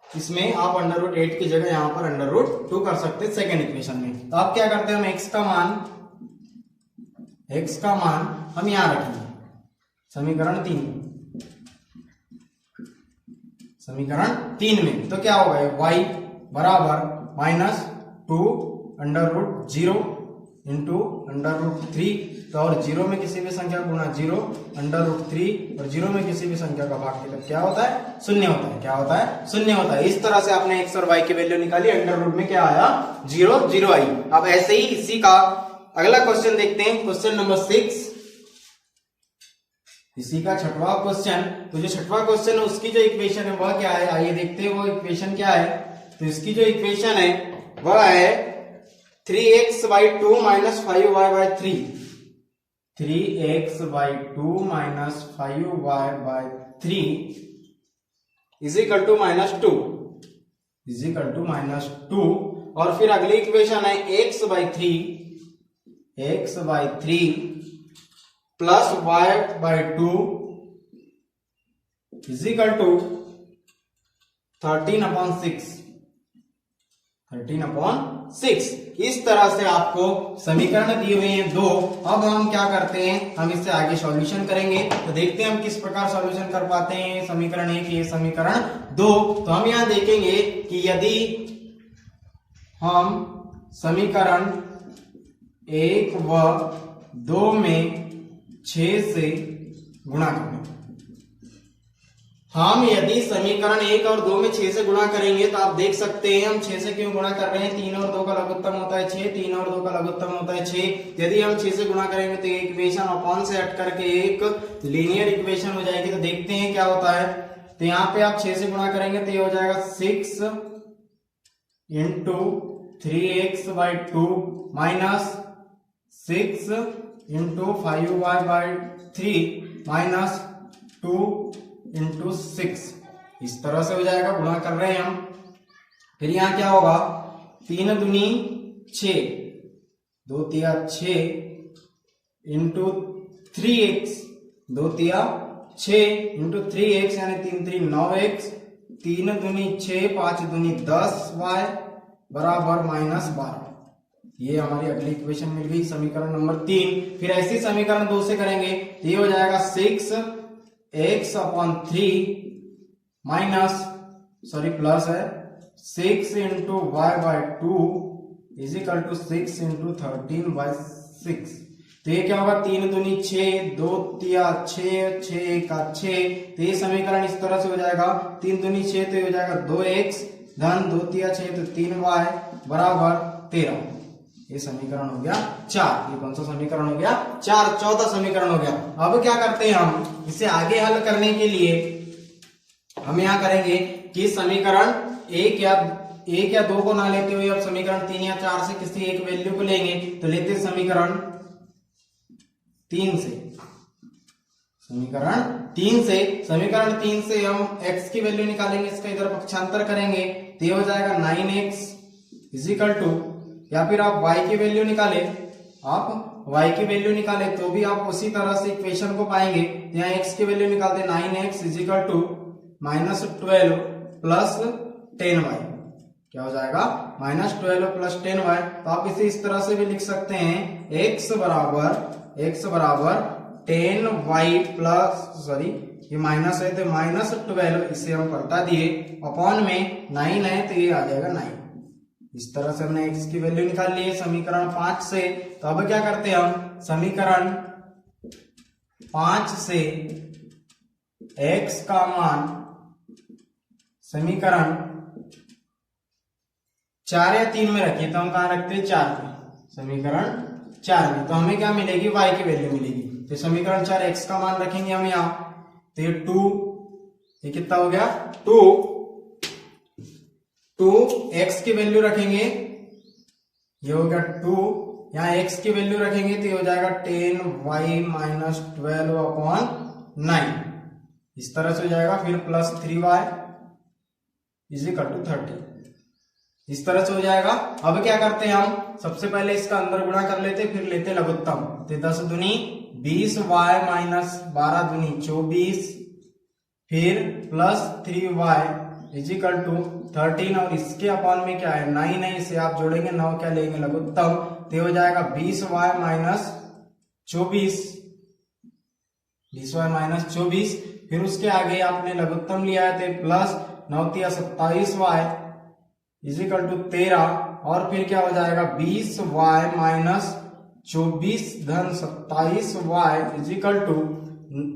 इसमें आप अंडर रूट 8 की जगह यहाँ पर अंडर रूट 2 कर सकते हैं सेकेंड इक्वेशन में। तो आप क्या करते हैं, हम x का मान हम यहाँ रखेंगे समीकरण 3 में। तो क्या होगा y बराबर -2 under root 0 into under root 3, तो और 0 में किसी भी संख्या गुणा 0 अंडर रूट 3, और 0 में किसी भी संख्या का भाग मतलब क्या होता है शून्य होता है, क्या होता है शून्य होता है। इस तरह से आपने x और y की वैल्यू निकाली, अंडर रूट में क्या आया 0 0 आई। अब ऐसे ही इसी का अगला क्वेश्चन देखते हैं, क्वेश्चन नंबर 6, इसी का छठवां क्वेश्चन। तो जो छठवां क्वेश्चन है उसकी जो इक्वेशन है वह क्या है, आइए देखते हैं वो इक्वेशन क्या है। तो इसकी जो इक्वेशन है वह है 3x/2 - 5y/3, 3x/2 - 5y/3 is equal to -2, is equal to -2। और फिर अगली इक्वेशन है x/3 plus y/2 is equal to 13/6, 13/6। इस तरह से आपको समीकरण दिए हुए हैं 2। अब हम क्या करते हैं, हम इससे आगे सॉल्यूशन करेंगे। तो देखते हैं हम किस प्रकार सॉल्यूशन कर पाते हैं समीकरण 1 ये समीकरण 2। तो हम यहाँ देखेंगे कि यदि हम समीकरण 1 व 2 में 6 से गुणा करें, हम यदि समीकरण 1 और 2 में 6 से गुणा करेंगे तो आप देख सकते हैं हम 6 से क्यों गुणा कर रहे हैं, 3 और 2 का लघुत्तम होता है 6, 3 और 2 का लघुत्तम होता है 6। यदि हम 6 से गुणा करेंगे तो एक इक्वेशन अपॉन से हट करके एक लीनियर इक्वेशन हो जाएगी। तो देखते हैं क्या होता है। तो यहाँ पे आप 6 से गुणा करेंगे तो ये हो जाएगा 6 into 3x/2 minus 6 into 5y/3 minus 2 into 6। इस तरह से हो जाएगा, गुणा कर रहे हैं हम। फिर यहाँ क्या होगा, 3 दूनी 6, 2 तिया 6 इंटू 3x, 2 तिया 6 इंटू 3x यानी 3 3 9x, 3 दूनी 6, 5 दूनी 10y बराबर -12। ये हमारी अगली इक्वेशन मिल गई, समीकरण नंबर 3। फिर ऐसी समीकरण 2 से करेंगे तो ये हो जाएगा 6x/3 माइनस प्लस है 6 into y/2 is equal to 6 into 13/6। तो ये क्या होगा, 3 दूनी 6, 2 तिया 6, 6 का 6। तो ये समीकरण इस तरह से हो जाएगा, 3 दूनी 6 तो ये हो जाएगा 2x धन 2 तिया 6 तो 3y बराबर 13। ये समीकरण हो गया 4। ये कौन सा समीकरण हो गया, 4, चौथा समीकरण हो गया। अब क्या करते हैं हम, इसे आगे हल करने के लिए हम यहाँ करेंगे कि समीकरण एक या दो को ना लेते हुए अब समीकरण 3 या 4 से किसी एक वैल्यू को लेंगे। तो लेते समीकरण 3 से, समीकरण 3 से हम x की वैल्यू निकालेंगे, इसका इधर पक्षांतर करेंगे तो ये हो जाएगा 9x इज इक्वल टू, या फिर आप y की वैल्यू निकाले, तो भी आप उसी तरह से इक्वेशन को पाएंगे। यहाँ x की वैल्यू निकालते 9x is equal to -12 plus 10y, क्या हो जाएगा -12 प्लस 10y। तो आप इसे इस तरह से भी लिख सकते हैं, x बराबर 10y प्लस ये माइनस है तो -12, इसे हम पलटा दिए, अपॉन में 9 है तो ये आ जाएगा 9। इस तरह से हमने x की वैल्यू निकाल ली है समीकरण 5 से। तो अब क्या करते हैं हम, समीकरण 5 से x का मान समीकरण 4 या 3 में रखिए, तो हम कहां रखते हैं, 4 में, समीकरण 4 में। तो हमें क्या मिलेगी, y की वैल्यू मिलेगी। तो समीकरण 4 x का मान रखेंगे हम यहाँ, तो ये 2, ये कितना हो गया 2 x की वैल्यू रखेंगे, ये हो गया 2, यहाँ x की वैल्यू रखेंगे तो ये हो जाएगा 10y - 12/9। इस तरह से हो जाएगा। फिर plus 3y is equal to 30, इस तरह से हो जाएगा। अब क्या करते हैं हम, सबसे पहले इसका अंदर गुणा कर लेते, फिर लेते लघुत्तम। तो 10 दूनी 20y - 12 दूनी 24, फिर plus 3y is equal to 13, और इसके अपॉन में क्या है 9 है, इसे आप जोड़ेंगे 9 क्या लेंगे लघुत्तम, तो हो जाएगा 20y - 24। फिर उसके आगे आपने लघुत्तम लिया है तो प्लस 9 तिया 27y इज इक्वल टू 13, और फिर क्या हो जाएगा 20y - 24 धन 27y इज इक्वल टू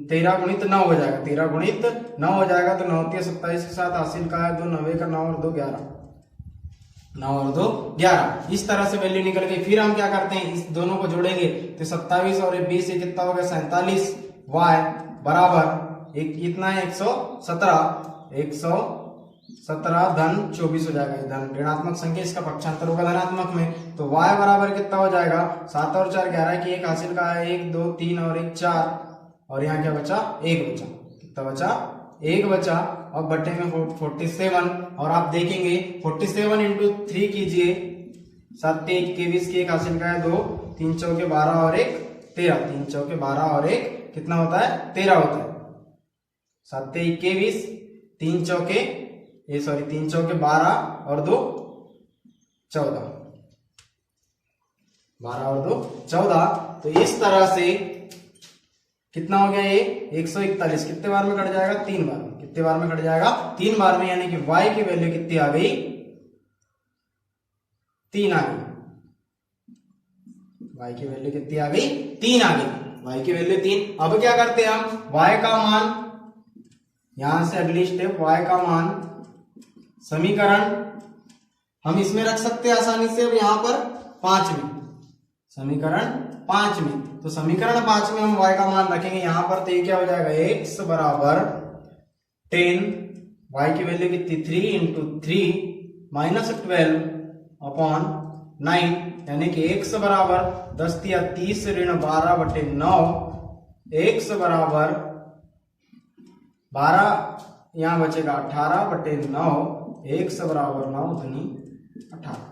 13 गुणित 9 हो जाएगा, 13 गुणित 9 हो जाएगा। तो 9 तिया 27 के साथ हासिल का है 2, 90 का 9 और 2 11, 9 और 2 11। इस तरह से वैल्यू निकल गई। फिर हम क्या करते हैं, इस दोनों को जोड़ेंगे तो 27 और 20 ये कितना हो गया 47y बराबर एक कितना है 117 धन 24 हो जाएगा। धन ऋणात्मक संख्या, इसका पक्षांतर होगा धनात्मक में। तो y बराबर कितना हो जाएगा 7 और 4 11 की 1 हासिल का है 1 2 3 और 1 4, और यहाँ क्या बचा 1 बचा। कितना बचा 1 बचा, और बटे में 47। और आप देखेंगे 47 इंटू 3 कीजिए, 7 21 की 1 हासिल का है 2, 3 चौके 12 और 1 13, 3 चौके 12 और 1 कितना होता है 13 होता है। 7 21, 3 चौके 12 और 2 14, 12 और 2 14। तो इस तरह से कितना हो गया ये 141, कितने बार में कट जाएगा 3 बार में। कितने बार में कट जाएगा 3 बार में, यानी कि y की वैल्यू कितनी आ गई 3 आ गई। y की वैल्यू कितनी आ गई 3 आ गई, y की वैल्यू 3। अब क्या करते हैं हम, y का मान, यहां से अगली स्टेप y का मान समीकरण हम इसमें रख सकते हैं आसानी से। अब यहां पर 5 में, समीकरण 5 में, तो समीकरण 5 में हम y का मान रखेंगे यहां पर, तो ये क्या हो जाएगा x बराबर 10, y की वैल्यू कितनी 3 इंटू 3 माइनस 12 अपॉन 9, यानी कि x बराबर 10 या 30 ऋण 12/9, x बराबर 12, यहां बचेगा 18/9, x बराबर 9 दूनी 18,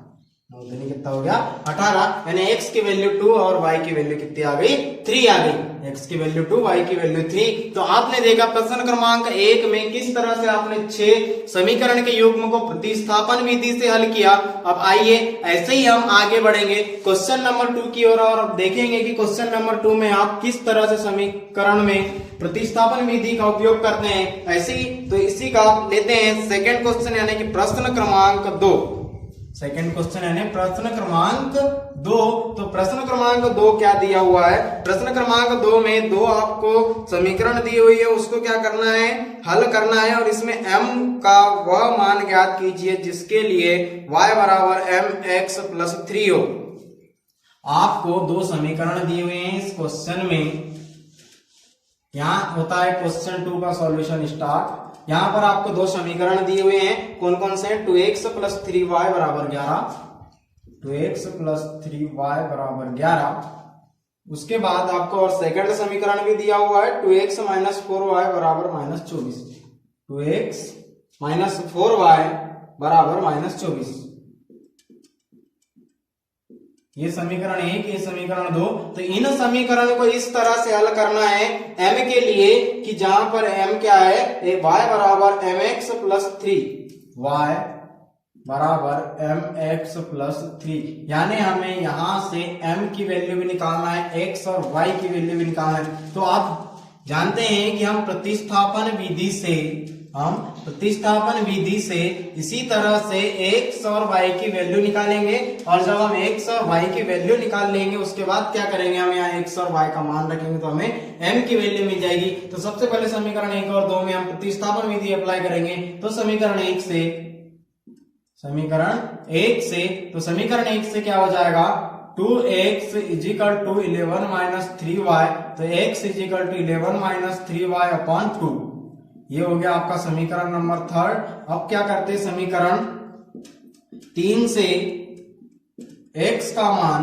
9 दूनी कितना हो गया 18, यानी x की वैल्यू 2 और y की वैल्यू कितनी आ गई 3 आ गई, x की वैल्यू 2, y की वैल्यू 3। तो आपने देखा प्रश्न क्रमांक 1 में किस तरह से आपने 6 समीकरण के युग्म को प्रतिस्थापन विधि से हल किया। अब आइए ऐसे ही हम आगे बढ़ेंगे क्वेश्चन नंबर 2 की ओर और अब देखेंगे कि क्वेश्चन नंबर 2 में आप किस तरह से समीकरण में प्रतिस्थापन विधि का उपयोग करते हैं। ऐसे ही तो इसी का लेते हैं सेकंड क्वेश्चन, यानी कि प्रश्न क्रमांक 2। सेकंड क्वेश्चन यानी प्रश्न क्रमांक 2। तो प्रश्न क्रमांक 2 क्या दिया हुआ है, प्रश्न क्रमांक 2 में दो आपको समीकरण दी हुई है, उसको क्या करना है हल करना है और इसमें m का वह मान ज्ञात कीजिए जिसके लिए y बराबर mx प्लस 3 हो। आपको दो समीकरण दिए हुए हैं इस क्वेश्चन में। यहां होता है क्वेश्चन 2 का सॉल्यूशन स्टार्ट। यहां पर आपको दो समीकरण दिए हुए हैं, कौन कौन से हैं 2x प्लस 3y बराबर 11, 2x प्लस 3y बराबर 11। उसके बाद आपको और सेकंड समीकरण भी दिया हुआ है 2x माइनस 4y बराबर माइनस 24, 2x माइनस 4y बराबर माइनस 24। ये समीकरण 1, ये समीकरण 2। तो इन समीकरण को इस तरह से हल करना है m के लिए कि जहां पर m क्या है y बराबर mx प्लस 3, y बराबर mx प्लस 3, यानी हमें यहां से m की वैल्यू भी निकालना है, x और y की वैल्यू भी निकालना है। तो आप जानते हैं कि हम प्रतिस्थापन विधि से इसी तरह से x और y की वैल्यू निकालेंगे और जब हम x और y की वैल्यू निकाल लेंगे उसके बाद क्या करेंगे, हम यहाँ x और y का मान रखेंगे तो हमें m की वैल्यू मिल जाएगी। तो सबसे पहले समीकरण 1 और 2 में हम प्रतिस्थापन विधि अप्लाई करेंगे। तो समीकरण 1 से क्या हो जाएगा 2x is equal to 11 minus 3y, तो x is equal to 11 minus 3y upon 2, ये हो गया आपका समीकरण नंबर 3। अब क्या करते हैं समीकरण 3 से x का मान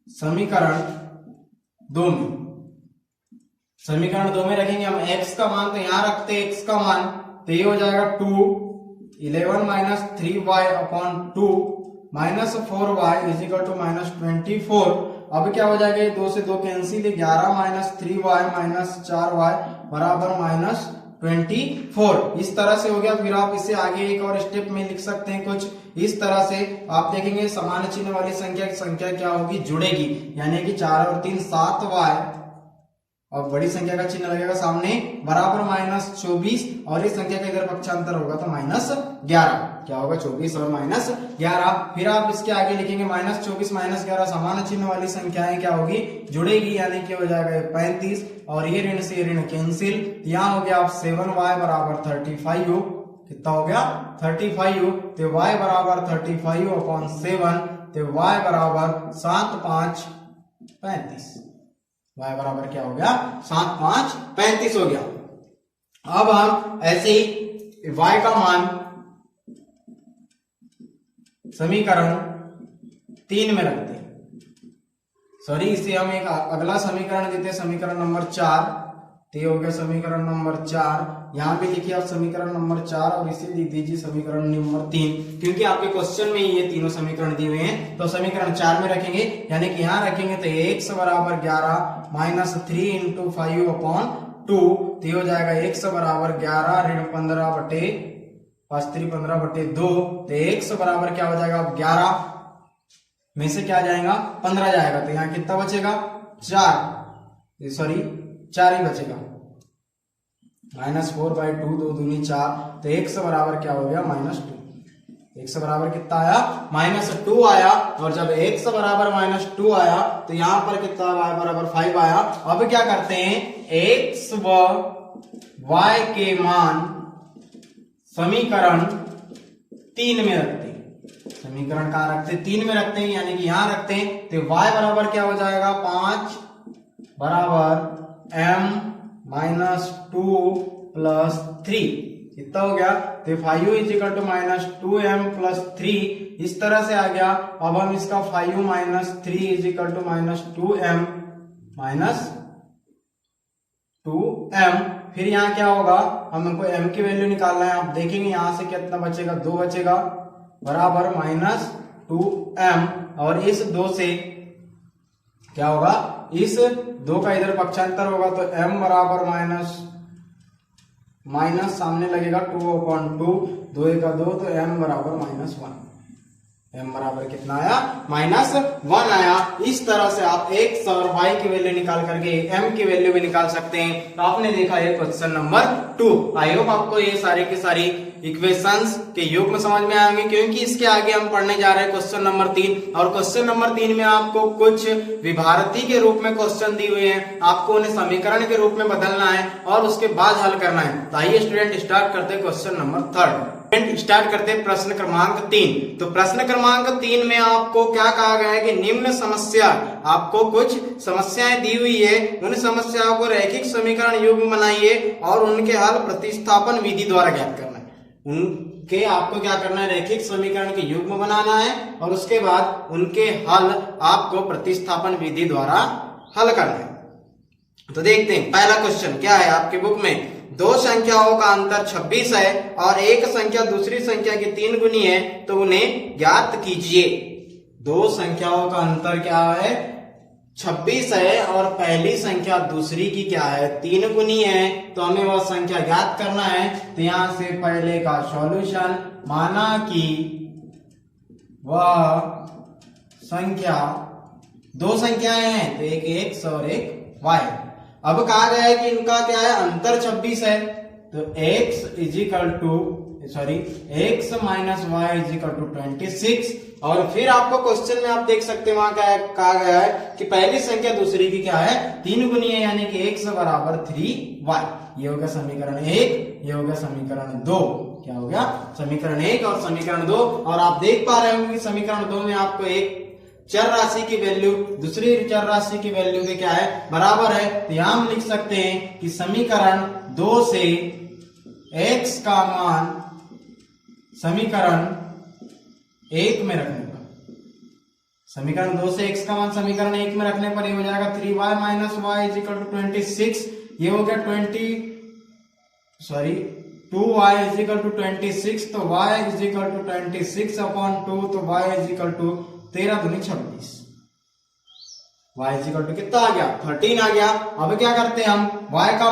समीकरण 2 में रखेंगे हम x का मान, तो यहां रखते हैं x का मान, तो ये हो जाएगा 2 11 minus 3y upon 2 minus 4y is equal to minus 24। अब क्या हो जाएगा, 2 से 2 cancel, 11 minus 3y minus 4y बराबर माइनस 24। इस तरह से हो गया। फिर आप इसे आगे एक और स्टेप में लिख सकते हैं कुछ इस तरह से। आप देखेंगे समान चिन्ह वाली संख्या क्या होगी, जुड़ेगी, यानी कि 4 और 3 7y और बड़ी संख्या का चिन्ह लगेगा सामने बराबर माइनस 24 और इस संख्या का इधर पक्षांतर होगा तो माइनस 11। क्या होगा 24 और माइनस 11। फिर आप इसके आगे लिखेंगे माइनस 24 माइनस 11 समान चिन्ह वाली संख्याएं क्या होगी, जुड़ेगी, यानी कि हो जाएगा 35 और ये ऋण से ऋण कैंसिल। यहाँ हो गया आप 7y बराबर 35 हो, कितना हो गया 35 हो, तो y बराबर 35 अपॉन 7, तो y बराबर 7 5 35, y बराबर क्या हो गया 7 5 35 हो गया। अब हम ऐसे ही y का मान समीकरण 3 में रखते हैं, सॉरी इसे हम एक अगला समीकरण देते हैं, समीकरण नंबर 4। तो ये हो गया समीकरण नंबर 4। यहां पे लिखिए आप समीकरण नंबर 4 और इसे लिख दीजिए समीकरण नंबर 3, क्योंकि आपके क्वेश्चन में ये तीनों समीकरण दिए हुए हैं। तो समीकरण 4 में रखेंगे, यानी कि यहां रखेंगे तो x बराबर 11 माइनस 3 इंटू 5 अपॉन 2, तो ये हो जाएगा x बराबर 11 ऋण 15 बटे 15 बटे 2, तो x बराबर क्या हो जाएगा 11 में से क्या जाएगा 15 जाएगा, तो यहाँ कितना बचेगा 4 ही बचेगा, -4/2 2 दूनी 4, तो x बराबर क्या हो गया -2। x बराबर कितना आया -2 आया, और जब x बराबर -2 आया तो यहां पर कितना y बराबर 5 आया। अब क्या करते हैं x व y के मान समीकरण 3 में रखते हैं। समीकरण कहां रखते हैं 3 में रखते हैं, यानी कि यहां रखते हैं, तो y बराबर क्या हो जाएगा 5 बराबर m -2 + 3 कितना हो गया? तो 5u = -2m + 3 इस तरह से आ गया। अब हम इसका 5u - 3 = -2m - 2m, फिर यहाँ क्या होगा? हमको m की वैल्यू निकालना है। आप देखेंगे यहाँ से कितना बचेगा? 2 बचेगा, बराबर -2m, और इस 2 से क्या होगा? इस 2 का इधर पक्षांतर होगा तो m बराबर माइनस सामने लगेगा 2/2, 2 × 2 तो m बराबर -1। m बराबर कितना आया? -1 आया। इस तरह से आप x और y की वैल्यू निकाल करके m की वैल्यू भी निकाल सकते हैं। तो आपने देखा ये क्वेश्चन नंबर 2। आई होप आपको ये सारे के सारी इक्वेशंस के योग में समझ में आएंगे, क्योंकि इसके आगे हम पढ़ने जा रहे हैं क्वेश्चन नंबर 3। और क्वेश्चन नंबर 3 में आपको कुछ विभारती के रूप में क्वेश्चन दिए हुए हैं, आपको उन्हें समीकरण के रूप में बदलना है और उसके बाद हल करना है। तो आइए स्टूडेंट स्टार्ट करते हैं क्वेश्चन नंबर 3। स्टार्ट करते हैं प्रश्न क्रमांक 3। तो प्रश्न क्रमांक 3 में आपको क्या कहा गया है कि निम्न समस्या, आपको कुछ समस्याएं दी हुई है, उन समस्याओं को रैखिक समीकरण युग्म बनाइए और उनके हल प्रतिस्थापन विधि द्वारा ज्ञात करना है। उनके आपको क्या करना है? रैखिक समीकरण के युग्म बनाना है और उसके बाद उनके हल आपको प्रतिस्थापन विधि द्वारा हल करना है। तो देखते हैं पहला क्वेश्चन क्या है आपके बुक में। दो संख्याओं का अंतर 26 है और एक संख्या दूसरी संख्या की 3 गुनी है, तो उन्हें ज्ञात कीजिए। दो संख्याओं का अंतर क्या है? 26 है और पहली संख्या दूसरी की क्या है? 3 गुनी है, तो हमें वह संख्या ज्ञात करना है। तो यहां से पहले का सॉल्यूशन, माना कि वह संख्या, दो संख्याएं हैं तो एक x और एक y। अब कहा गया है कि इनका क्या है? अंतर 26 है, तो x - y = 26। और फिर आपको क्वेश्चन में आप देख सकते हैं वहां क्या कहा गया है कि पहली संख्या दूसरी की क्या है? 3 गुनी है, यानी कि x = 3y। ये हो गया समीकरण 1, ये हो गया समीकरण 2। क्या हो गया? समीकरण 1 और समीकरण 2। और आप देख पा रहे होंगे कि समीकरण 2 में आपको एक चर राशि की वैल्यू दूसरी चर राशि की वैल्यू के क्या है? बराबर है। तो यहां हम लिख सकते हैं कि समीकरण 2 से x का मान समीकरण 1 में रखने पर, समीकरण 2 से x का मान समीकरण 1 में रखने पर ये हो जाएगा 3y - y = 26। ये हो गया 2y = 26, तो y = 26/2, तो y = 13 दूनी 26। y = कितना आ गया? 13 आ गया। अब क्या करते हैं हम? y का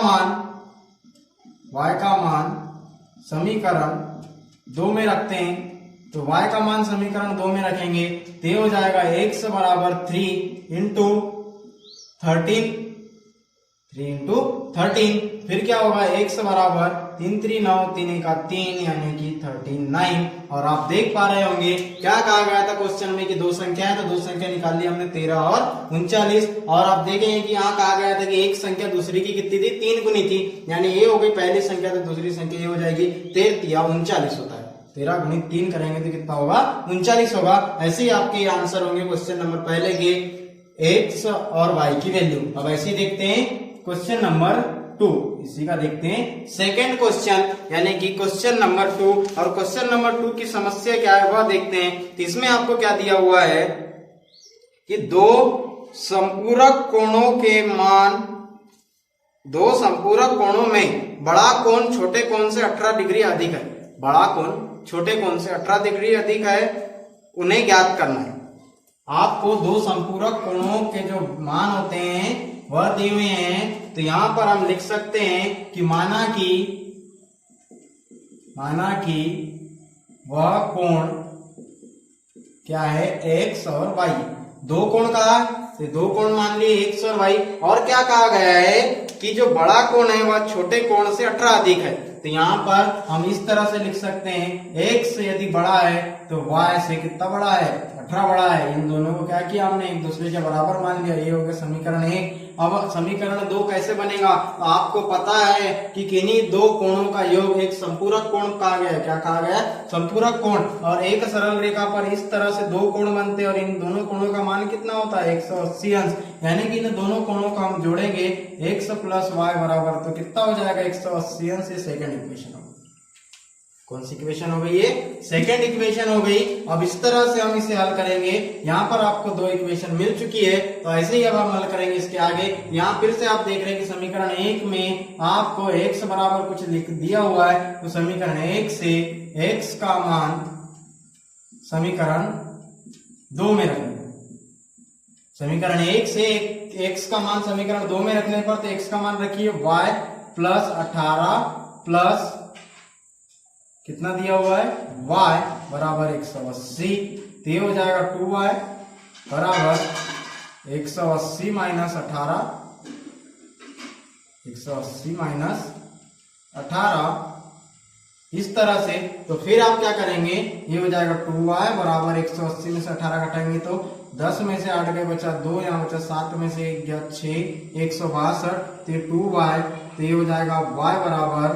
मान समीकरण 2 में रखते हैं। तो y का मान समीकरण 2 में रखेंगे तो ये हो जाएगा x = 3 × 13। फिर क्या होगा? x बराबर 3 3 9 3 1 3, यानी कि 39। और आप देख पा रहे होंगे क्या कहा गया था क्वेश्चन में कि दो संख्या है, तो दो संख्या निकाल ली हमने 13 और 39। और आप देखेंगे कि यहाँ कहा गया था कि एक संख्या दूसरी की कितनी थी? 3 गुनी थी, यानी ये हो गई पहली संख्या, तो दूसरी संख्या ये हो जाएगी 13 या 39 होता है। 13 गुणित 3 करेंगे तो कितना होगा? 39 होगा। ऐसे ही आपके आंसर होंगे क्वेश्चन नंबर पहले के x और y की वैल्यू। अब ऐसे ही देखते हैं क्वेश्चन नंबर 2, इसी का देखते हैं सेकंड क्वेश्चन, यानी कि क्वेश्चन नंबर 2। और क्वेश्चन नंबर 2 की समस्या क्या है वह देखते हैं। तो इसमें आपको क्या दिया हुआ है कि दो संपूरक कोणों के मान, दो संपूरक कोणों में बड़ा कोण छोटे कोण से 18 डिग्री अधिक है। बड़ा कोण छोटे कोण से 18 डिग्री अधिक है, उन्हें ज्ञात करना है। आपको दो संपूरक कोणों के जो मान होते हैं वह दिए हुए हैं। तो यहां पर हम लिख सकते हैं कि माना कि वह कोण क्या है? x और y। दो कोण कहा, तो दो कोण मान लिए x और y। और क्या कहा गया है कि जो बड़ा कोण है वह छोटे कोण से 18 अधिक है। तो यहाँ पर हम इस तरह से लिख सकते हैं x यदि बड़ा है तो y से कितना बड़ा है? 18 बड़ा है। इन दोनों को क्या किया हमने? एक दूसरे के बराबर मान लिया। ये हो गया समीकरण 1। अब समीकरण 2 कैसे बनेगा? तो आपको पता है कि किन्हीं दो कोणों का योग एक संपूरक कोण कहा गया है। क्या कहा गया? संपूरक कोण। और एक सरल रेखा पर इस तरह से दो कोण बनते हैं और इन दोनों कोणों का मान कितना होता है? 180 अंश। यानी कि इन दोनों कोणों को हम जोड़ेंगे x प्लस वाई बराबर, तो कितना हो जाएगा? 180 अंश। ये सेकंड इक्वेशन हो गई। कौन सी इक्वेशन हो गई? ये सेकंड इक्वेशन हो गई। अब इस तरह से हम इसे हल करेंगे। यहाँ पर आपको दो इक्वेशन मिल चुकी है, तो ऐसे ही अब हम हल करेंगे इसके आगे। यहाँ फिर से आप देख रहे हैं कि समीकरण 1 में आपको x बराबर कुछ लिख दिया हुआ है, तो समीकरण 1 से x का मान समीकरण 2 में रखेंगे। समीकरण 1 से x का मान समीकरण 2 में रखने पर तो x का मान रखिए y प्लस 18 प्लस कितना दिया हुआ है? y बराबर 180। तो ये हो जाएगा 2y बराबर 180 माइनस 18, 180 माइनस 18 इस तरह से। तो फिर आप क्या करेंगे? ये हो जाएगा 2y बराबर 180 में से 18 घटाएंगे तो 10 में से 8 गए बचा 2, यहाँ बचा 7 में से 1 गया 6, 162। तो ये 2y, तो ये हो जाएगा y बराबर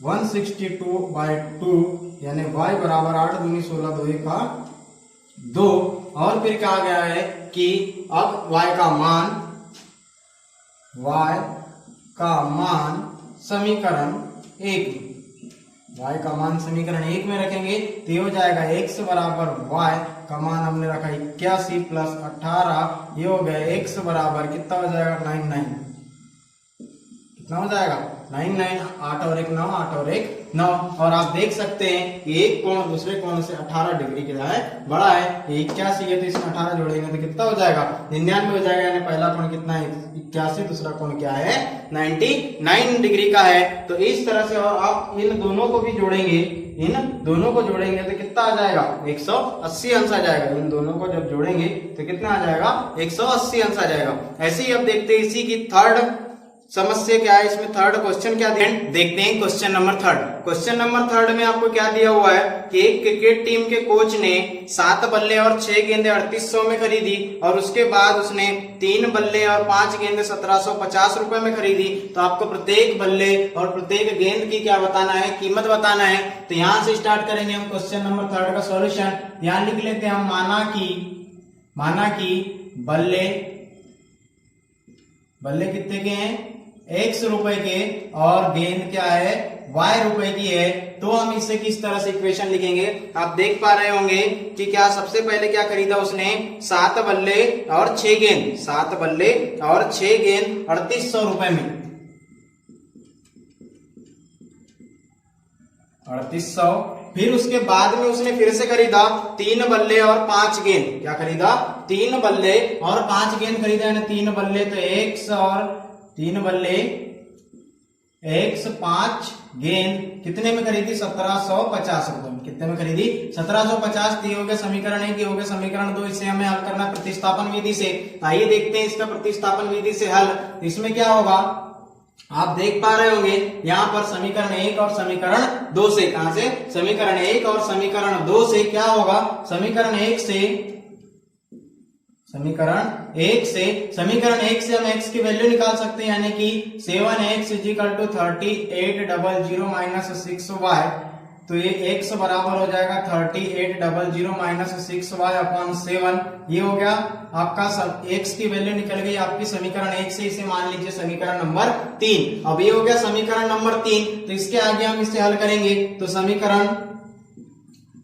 162/2, यानी y बराबर 8 दूनी 16 2 का 2। और फिर कहा गया है कि अब y का मान समीकरण 1 में रखेंगे। तो ये हो जाएगा x बराबर y का मान हमने रखा 81 प्लस 18, ये हो गया x बराबर कितना हो जाएगा? 99। कितना हो जाएगा? 99। 8 और 1 9, 8 और 1 9। और आप देख सकते हैं कि एक कोण दूसरे कोण से 18 डिग्री क्या है? बड़ा है। 81 है तो इसमें 18 जोड़ेंगे तो कितना हो जाएगा? 99 हो जाएगा। यानी पहला कोण कितना है? 81, दूसरा कोण क्या है? 99 डिग्री का है। तो इस तरह से आप इन दोनों को भी जोड़ेंगे, तो कितना आ जाएगा? 180 अंश आ जाएगा। इन दोनों को जब जोड़ेंगे तो कितना आ जाएगा? 180 अंश आ जाएगा। ऐसे ही अब देखते हैं इसी की थर्ड समस्या क्या है। इसमें थर्ड क्वेश्चन क्या देखते हैं। क्वेश्चन नंबर थर्ड में आपको क्या दिया हुआ है कि एक क्रिकेट टीम के कोच ने 7 बल्ले और 6 गेंदें 3800 में खरीदी और उसके बाद उसने 3 बल्ले और 5 गेंदें 1750 रुपए में खरीदी। तो आपको प्रत्येक बल्ले और प्रत्येक गेंद की क्या बताना है? कीमत बताना है। तो यहां से स्टार्ट करेंगे हम क्वेश्चन नंबर 3 का सॉल्यूशन। यहां लिख लेते हैं हम माना कि बल्ले कितने के हैं? x रुपए के और गेंद क्या है? y रुपए की है। तो हम इसे किस तरह से इक्वेशन लिखेंगे? आप देख पा रहे होंगे कि क्या सबसे पहले क्या खरीदा उसने? 7 बल्ले और 6 गेंद। 7 बल्ले और 6 गेंद 3800 रुपए में। 3800। फिर उसके बाद में उसने फिर से खरीदा 3 बल्ले और 5 गेंद। क्या खरीदा? 3 बल्ले और 5 गेंद खरीदा। यानी 3 बल्ले तो x और 3 बल्ले x 5 गेंद कितने में खरीदी? 1750 रुपए में। कितने में खरीदी? 1750। तो ये हो गया समीकरण 1, ये हो गया समीकरण 2। इसे हमें हल करना है प्रतिस्थापन विधि से। आइए देखते हैं इसका प्रतिस्थापन विधि से हल। इसमें क्या होगा? आप देख पा रहे होंगे यहाँ पर समीकरण 1 और समीकरण 2 से। कहां से? समीकरण 1 और समीकरण 2 से क्या होगा? समीकरण 1 से हम x की वैल्यू निकाल सकते हैं। यानी कि 7x = 3800 माइनस 6y। तो ये x बराबर हो जाएगा 3800 माइनस 6y अपॉन 7। ये हो गया आपका x की वैल्यू निकल गई आपकी समीकरण 1 से। इसे मान लीजिए समीकरण नंबर 3। अब ये हो गया समीकरण नंबर 3। तो इसके आगे हम इसे हल करेंगे। तो समीकरण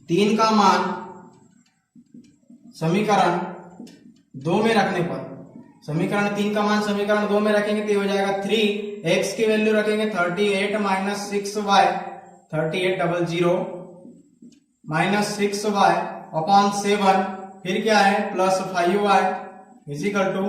3 का मान समीकरण 2 में रखने पर, समीकरण 3 का मान समीकरण 2 में रखेंगे तो हो जाएगा 3x की वैल्यू रखेंगे 38 minus 6y, 3800 minus 6y upon 7। फिर क्या है? Plus 5y is equal to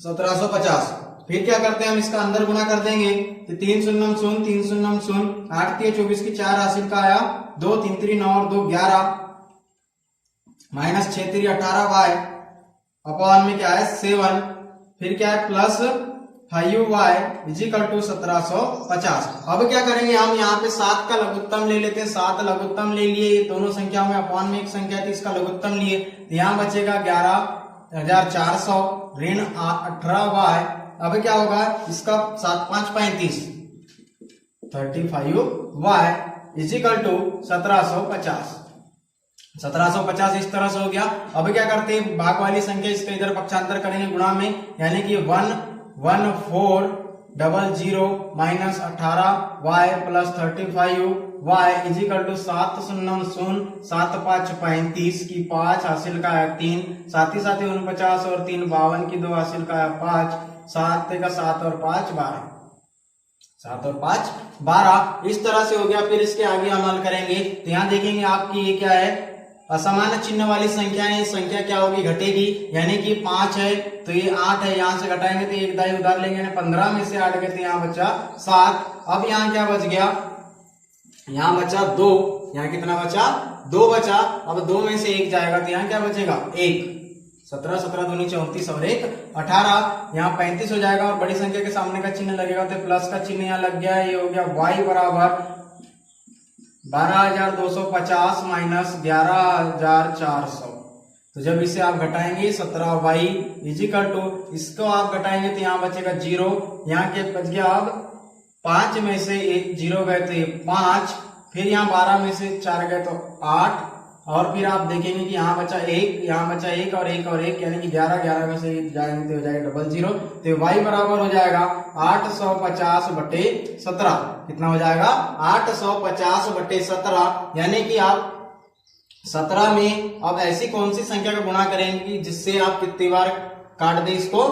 1750। फिर क्या करते हैं? हम इसका अंदर गुना कर देंगे तो 3 शून्य 0, 3 शून्य 0, 8 3 24 की 4 हासिल का आया 2 3 3 9 और 2 11 माइनस 6 3 18y अपॉन में क्या है 7। फिर क्या है? Plus 5y is equal to 1750। अब क्या करेंगे? हम यहाँ पे 7 का लघुत्तम ले लेते हैं। 7 लघुत्तम ले लिए। ये दोनों संख्याओं में अपॉन में एक संख्या थी, इसका लघुत्तम लिए। तो यहाँ बचेगा 11 1400 ऋण 18y। अब क्या होगा इसका 7 5 35 35y इजिकल टू 1750। 1750 इस तरह से हो गया। अब क्या करते हैं, भाग वाली संख्या इसका इधर पक्षांतर करेंगे गुणा में, यानी कि 11400 minus 18y plus 35y is equal to 7 शून्य 7 5 35 की 5 हासिल का है 3, साथ ही 49 और 3 52 की 2 हासिल का है 5, 7 का 7 और 5 12, 7 और 5 12। इस तरह से हो गया। फिर इसके आगे हम हल करेंगे तो यहाँ देखेंगे आपकी ये क्या है, असमान चिन्ह वाली संख्या है। संख्या क्या होगी, घटेगी, यानी कि 5 है तो ये 8 है, यहाँ से घटाएंगे तो एक दाई उधार लेंगे, 15 में से 8 गए तो यहाँ बचा 7। अब यहाँ क्या बच गया, यहाँ बचा 2, यहाँ कितना बचा 2 बचा। अब 2 में से 1 जाएगा तो यहाँ क्या बचेगा 1, 17 17 दूनी 34 और 1 18, यहाँ 35 हो जाएगा। और बड़ी संख्या के सामने का चिन्ह लगेगा तो प्लस का चिन्ह यहाँ लग गया। ये हो गया y बराबर 12250 माइनस 11400। तो जब इसे आप घटाएंगे 17y इजिकल टू, इसको आप घटाएंगे तो यहाँ बचेगा 0, यहाँ के बच गया अब 5 में से 1 0 गए तो ये 5, फिर यहाँ 12 में से 4 गए तो 8, और फिर आप देखेंगे कि यहाँ बचा 1, यहाँ बचा 1 और 1 और 1, यानी कि 11 11 में से जाएंगे तो हो जाएगा 00। तो y बराबर हो जाएगा 850/17। कितना हो जाएगा 850/17, यानी कि आप 17 में अब ऐसी कौन सी संख्या का गुणा करेंगे जिससे आप कितनी बार काट दे इसको,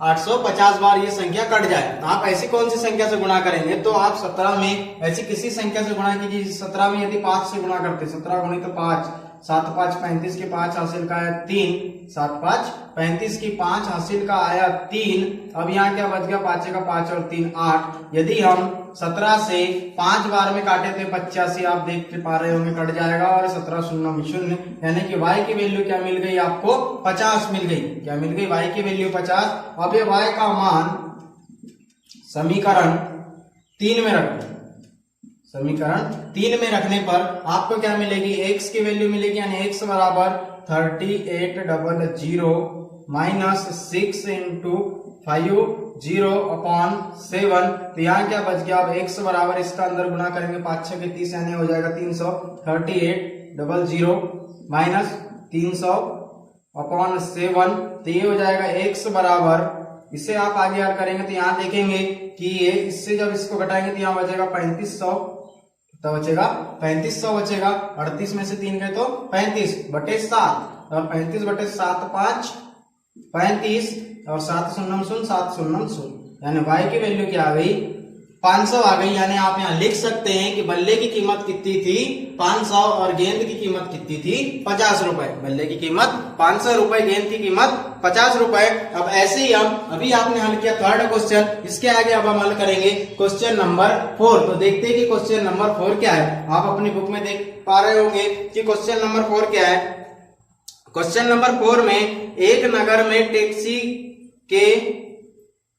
850 बार ये संख्या कट जाए। तो आप ऐसी कौन सी संख्या से गुणा करेंगे, तो आप 17 में ऐसी किसी संख्या से गुणा कीजिए। 17 में यदि 5 से गुणा करते, 17 गुणित 5, 7 5 35 की 5 हासिल का है 3, 7 5 35 की 5 हासिल का आया 3। अब यहाँ क्या बच गया, 5 का 5 और 3 8। यदि हम 17 से 5 बार में काटे तो 85 आप देख पा रहे होंगे कट जाएगा, और 17 शून्य 0, यानी कि y की वैल्यू क्या मिल गई आपको 50 मिल गई। क्या मिल गई, y की वैल्यू 50। अब ये y का मान समीकरण 3 में रखो, समीकरण 3 में रखने पर आपको क्या मिलेगी, x की वैल्यू मिलेगी, यानी x बराबर 3800 माइनस 6 इंटू 50/7। तो यहाँ क्या बच गया, अब x बराबर इसका अंदर गुणा करेंगे 5 6 के 30, यानी हो जाएगा 300, 3800 माइनस 300/7। तो ये हो जाएगा x बराबर, इसे आप आगे याद करेंगे तो यहाँ देखेंगे कि ये इससे जब इसको घटाएंगे तो यहाँ बचेगा 3500, तो बचेगा 3500 बचेगा। 38 में से 3 गए तो 35/7, और 35/7 5 35 और 7 शून्य 7 शून्य, यानी y की वैल्यू क्या आ गई 500 आ गई। यानी आप यहाँ लिख सकते हैं कि बल्ले की कीमत कितनी थी 500 और गेंद की कीमत कितनी थी 50 रुपए। बल्ले की कीमत 500 रुपए, गेंद की कीमत 50 रुपए। अब ऐसे ही हम अभी आपने हल किया थर्ड क्वेश्चन, इसके आगे अब हम हल करेंगे क्वेश्चन नंबर 4। तो देखते हैं कि क्वेश्चन नंबर 4 क्या है। आप अपनी बुक में देख पा रहे होंगे कि क्वेश्चन नंबर 4 क्या है। क्वेश्चन नंबर 4 में एक नगर में टैक्सी के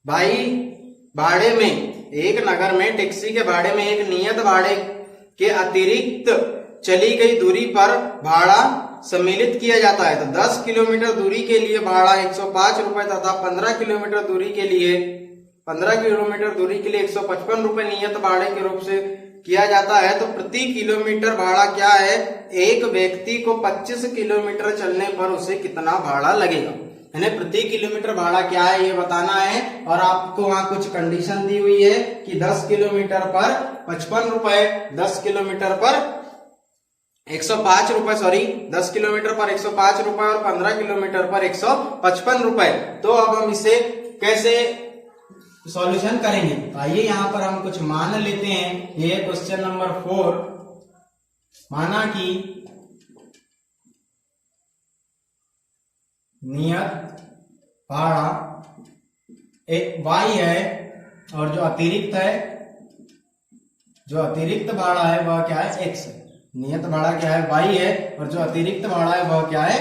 भाड़े में, एक नगर में टैक्सी के भाड़े में एक नियत भाड़े के अतिरिक्त चली गई दूरी पर भाड़ा सम्मिलित किया जाता है। तो 10 किलोमीटर दूरी के लिए भाड़ा 105 रुपए तथा 15 किलोमीटर दूरी के लिए 155 रुपए नियत भाड़े के रूप से किया जाता है। तो प्रति किलोमीटर भाड़ा क्या है, एक व्यक्ति को 25 किलोमीटर चलने पर उसे कितना भाड़ा लगेगा, यानी प्रति किलोमीटर भाड़ा क्या है ये बताना है। और आपको वहां कुछ कंडीशन दी हुई है कि 10 किलोमीटर पर 55 रुपए, 10 किलोमीटर पर 105 रुपए, 10 किलोमीटर पर 105 रुपए और 15 किलोमीटर पर 155 रुपए। तो अब हम इसे कैसे सॉल्यूशन करेंगे, आइए यहाँ पर हम कुछ मान लेते हैं। ये क्वेश्चन नंबर 4, माना कि नियत भाड़ा एक y है और जो अतिरिक्त भाड़ा है वह क्या है x है। नियत भाड़ा क्या है y है और जो अतिरिक्त भाड़ा है वह क्या है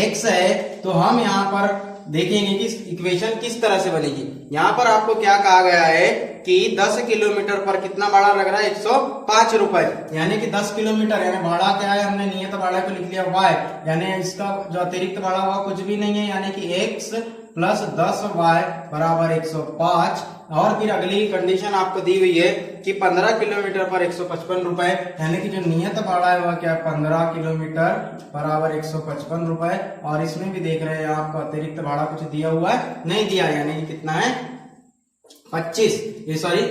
x है। तो हम यहाँ पर देखेंगे कि इक्वेशन किस तरह से बनेगी। यहाँ पर आपको क्या कहा गया है कि 10 किलोमीटर पर कितना भाड़ा लग रहा है, 105 रुपए, यानी कि 10 किलोमीटर, यानी भाड़ा क्या है, हमने नियत भाड़ा को लिख लिया y, यानी इसका जो अतिरिक्त भाड़ा हुआ कुछ भी नहीं है, यानी कि x प्लस 10y बराबर 105। और फिर अगली कंडीशन आपको दी हुई है कि 15 किलोमीटर पर 155 रुपए, यानी कि जो नियत भाड़ा है वह क्या है, 15 किलोमीटर बराबर 155 रुपए। और इसमें भी देख रहे हैं आपको अतिरिक्त भाड़ा कुछ दिया हुआ है, नहीं दिया, यानी कि कितना है 25, ये सॉरी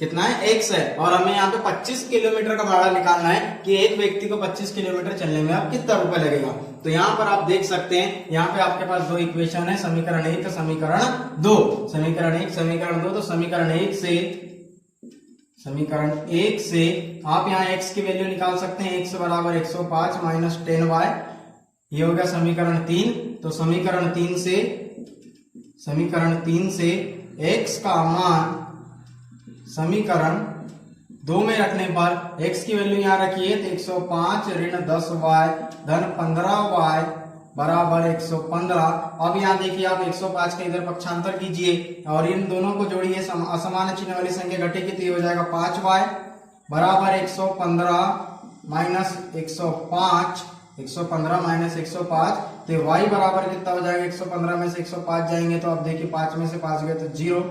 कितना है x है। और हमें यहाँ पे 25 किलोमीटर का भाड़ा निकालना है कि एक व्यक्ति को 25 किलोमीटर चलने में अब कितना रुपए लगेगा। तो यहाँ पर आप देख सकते हैं, यहाँ पे आपके पास दो इक्वेशन है, समीकरण 1 समीकरण 2, समीकरण 1 समीकरण 2। तो समीकरण 1 से आप यहाँ x की वैल्यू निकाल सकते हैं, x बराबर 105 माइनस 10y, ये हो गया समीकरण 3। तो समीकरण 3 से x का मान समीकरण 2 में रखने पर x की वैल्यू यहाँ रखिए तो 105 ऋण 10y धन 15y बराबर 115। अब यहाँ देखिए आप 105 का इधर पक्षांतर कीजिए और इन दोनों को जोड़िए, असमान चिन्ह वाली संख्या घटेगी तो ये हो जाएगा 5y बराबर 115 माइनस 105, 115 माइनस 105, तो y बराबर कितना हो जाएगा, 115 में से 105 जाएंगे तो अब देखिए 5 में से 5 गए तो 0,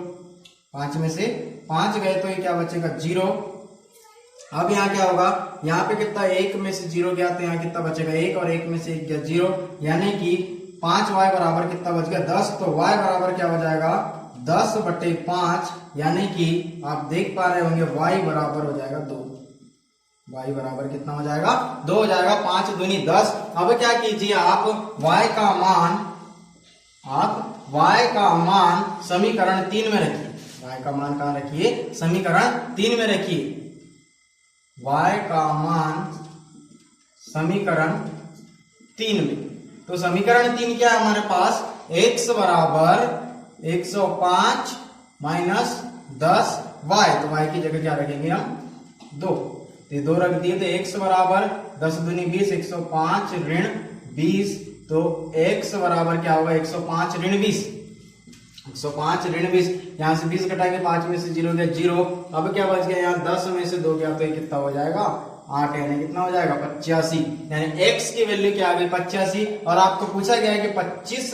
5 में से 5 गए तो ये क्या बचेगा 0। अब यहाँ क्या होगा, यहाँ पे कितना 1 में से 0 गया तो यहाँ कितना बचेगा 1, और 1 में से 1 गया 0, यानी कि 5y बराबर कितना बच गया 10। तो y बराबर क्या हो जाएगा 10/5, यानी कि आप देख पा रहे होंगे y बराबर हो जाएगा 2, y बराबर कितना हो जाएगा 2 हो जाएगा, 5 दूनी 10। अब क्या कीजिए आप y का मान समीकरण 3 में रखिए, y का मान कहाँ रखिए, समीकरण 3 में रखिए, y का मान समीकरण 3 में। तो समीकरण 3 क्या है हमारे पास, x बराबर 105 माइनस 10y, तो y की जगह क्या रखेंगे हम 2, तो 2 रख दिए, तो x बराबर 10 दूनी 20, 105 ऋण 20, तो x बराबर क्या होगा 105 ऋण 20, 105 ऋण 20, यहाँ से 20 घटाएंगे 5 में से 0 गया 0। अब क्या बच गया, यहाँ 10 में से 2 गया तो ये कितना हो जाएगा 8, यानी कितना हो जाएगा 85, यानी x की वैल्यू क्या आ गई 85। और आपको पूछा गया है कि 25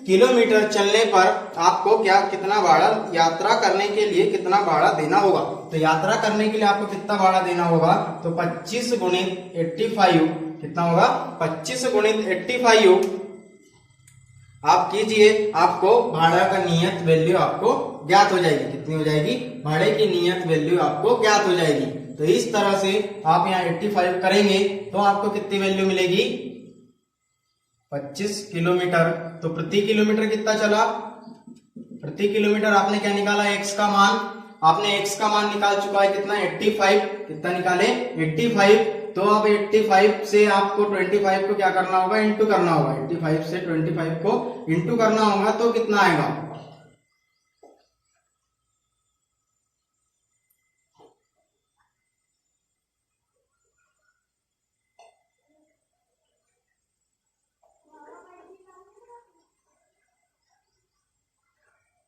किलोमीटर चलने पर आपको क्या कितना भाड़ा, यात्रा करने के लिए कितना भाड़ा देना होगा। तो यात्रा करने के लिए आपको कितना भाड़ा देना होगा, तो 25 गुणित 85 कितना होगा, 25 गुणित 85 आप कीजिए, आपको भाड़ा का नियत वैल्यू आपको ज्ञात हो जाएगी। कितनी हो जाएगी, भाड़े की नियत वैल्यू आपको ज्ञात हो जाएगी। तो इस तरह से आप यहाँ 85 करेंगे तो आपको कितनी वैल्यू मिलेगी 25 किलोमीटर। तो प्रति किलोमीटर कितना चला, प्रति किलोमीटर आपने क्या निकाला, x का मान, आपने x का मान निकाल चुका है कितना 85, कितना निकाले 85। तो अब 85 से आपको 25 को क्या करना होगा, इंटू करना होगा, 85 से 25 को इंटू करना होगा तो कितना आएगा,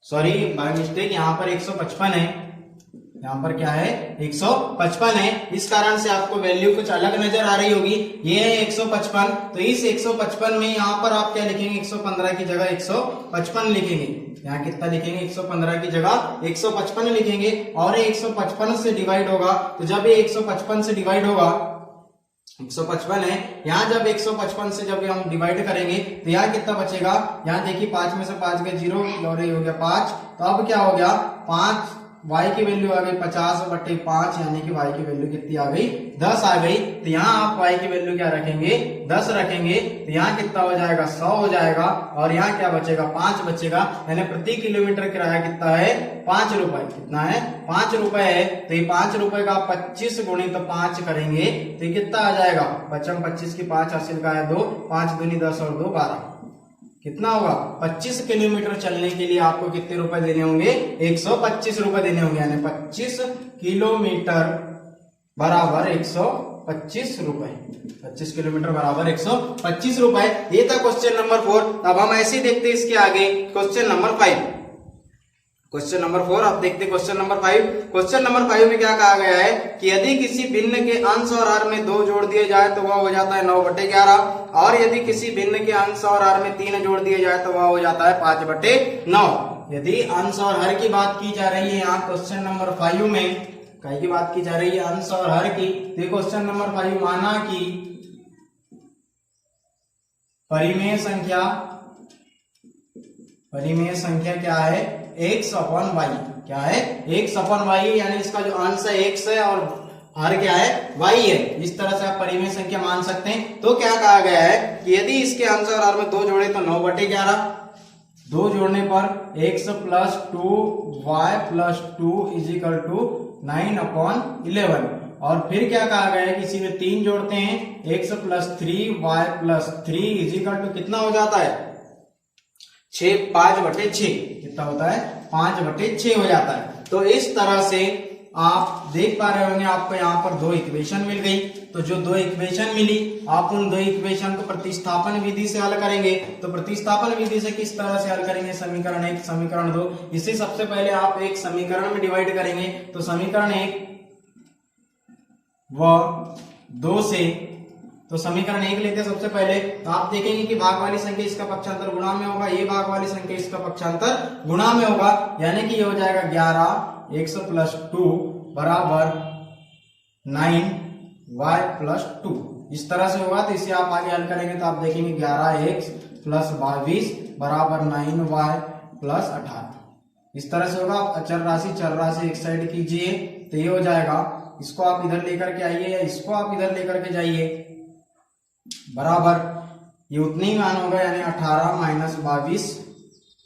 सॉरी बाय मिस्टेक, यहाँ पर 155 है, यहाँ पर क्या है 155 है, इस कारण से आपको वैल्यू कुछ अलग नजर आ रही होगी। ये है 155, तो इस 155 में यहाँ पर आप क्या लिखेंगे, 115 की जगह 155 लिखेंगे। यहाँ कितना लिखेंगे, 115 की जगह 155 लिखेंगे। और ये 155 से डिवाइड होगा, तो जब ये 155 से डिवाइड होगा, 155 है, यहाँ जब 155 से जब हम डिवाइड करेंगे तो यहाँ कितना बचेगा, यहाँ देखिए 5 में से 5 गए 0 और ये हो गया 5। तो अब क्या हो गया 5, y की वैल्यू आ गई 50/5, यानी कि y की वैल्यू कितनी आ गई 10 आ गई। तो यहाँ आप y की वैल्यू क्या रखेंगे 10 रखेंगे, तो यहाँ कितना हो जाएगा 100 हो जाएगा, और यहाँ क्या बचेगा 5 बचेगा, यानी प्रति किलोमीटर किराया कितना है 5 रुपए, कितना है 5 रुपए है। तो ये 5 रुपए का 25 गुणित 5 करेंगे तो ये कितना आ जाएगा, 25 की 5 हासिल का है 2, 5 दूनी 10 और 2 12, कितना होगा 25 किलोमीटर चलने के लिए आपको कितने रुपए देने होंगे, 125 रुपए देने होंगे, यानी 25 किलोमीटर बराबर 125 125 रुपए। 25 किलोमीटर बराबर 125 रुपए। ये था क्वेश्चन नंबर 4। अब हम ऐसे ही देखते हैं इसके आगे क्वेश्चन नंबर 5। क्वेश्चन नंबर 4 अब देखते हैं क्वेश्चन नंबर 5। क्वेश्चन नंबर 5 में क्या कहा गया है कि यदि किसी भिन्न के अंश और हर में 2 जोड़ दिए जाए तो वह हो जाता है 9/11, और यदि किसी भिन्न के अंश और हर में 3 जोड़ दिए जाए तो वह हो जाता है 5/9। यदि अंश और हर की बात की जा रही है यहाँ क्वेश्चन नंबर 5 में, कई की बात की जा रही है अंश और हर की, तो क्वेश्चन नंबर 5 माना कि परिमेय संख्या क्या है, x/y। क्या है, x/y, यानी इसका जो अंश है x है और हर क्या है, y है। इस तरह से आप परिमेय संख्या मान सकते हैं। तो क्या कहा गया है कि यदि इसके अंश और हर में 2 जोड़े तो 9/11, 2 जोड़ने पर x + 2y + 2 = 9/11। और फिर क्या कहा गया है, किसी में 3 जोड़ते हैं, x + 3y + 3 = कितना हो जाता है, 5/6। कितना होता है, 5/6 हो जाता है। तो इस तरह से आप देख पा रहे होंगे, आपको यहाँ पर 2 इक्वेशन मिल गई। तो जो 2 इक्वेशन मिली, आप उन 2 इक्वेशन को प्रतिस्थापन विधि से हल करेंगे। तो प्रतिस्थापन विधि से किस तरह से हल करेंगे, समीकरण 1 समीकरण 2, इसे सबसे पहले आप एक समीकरण में डिवाइड करेंगे। तो समीकरण 1 व 2 से, तो समीकरण 1 लेते हैं सबसे पहले। तो आप देखेंगे कि भाग वाली संख्या इसका पक्षांतर गुणा में होगा, ये भाग वाली संख्या इसका पक्षांतर गुणा में होगा, यानी कि ये हो जाएगा 11x + 2 बराबर 9y + 2। इस तरह से होगा। तो इसे आप आगे हल करेंगे तो आप देखेंगे 11x + 22 बराबर 9y + 18। इस तरह से होगा। आप अचर राशि एक साइड कीजिए तो ये हो जाएगा, इसको आप इधर लेकर के आइए या इसको आप इधर लेकर के जाइए, बराबर ये उतनी ही मान होगा, यानी 18 - 22,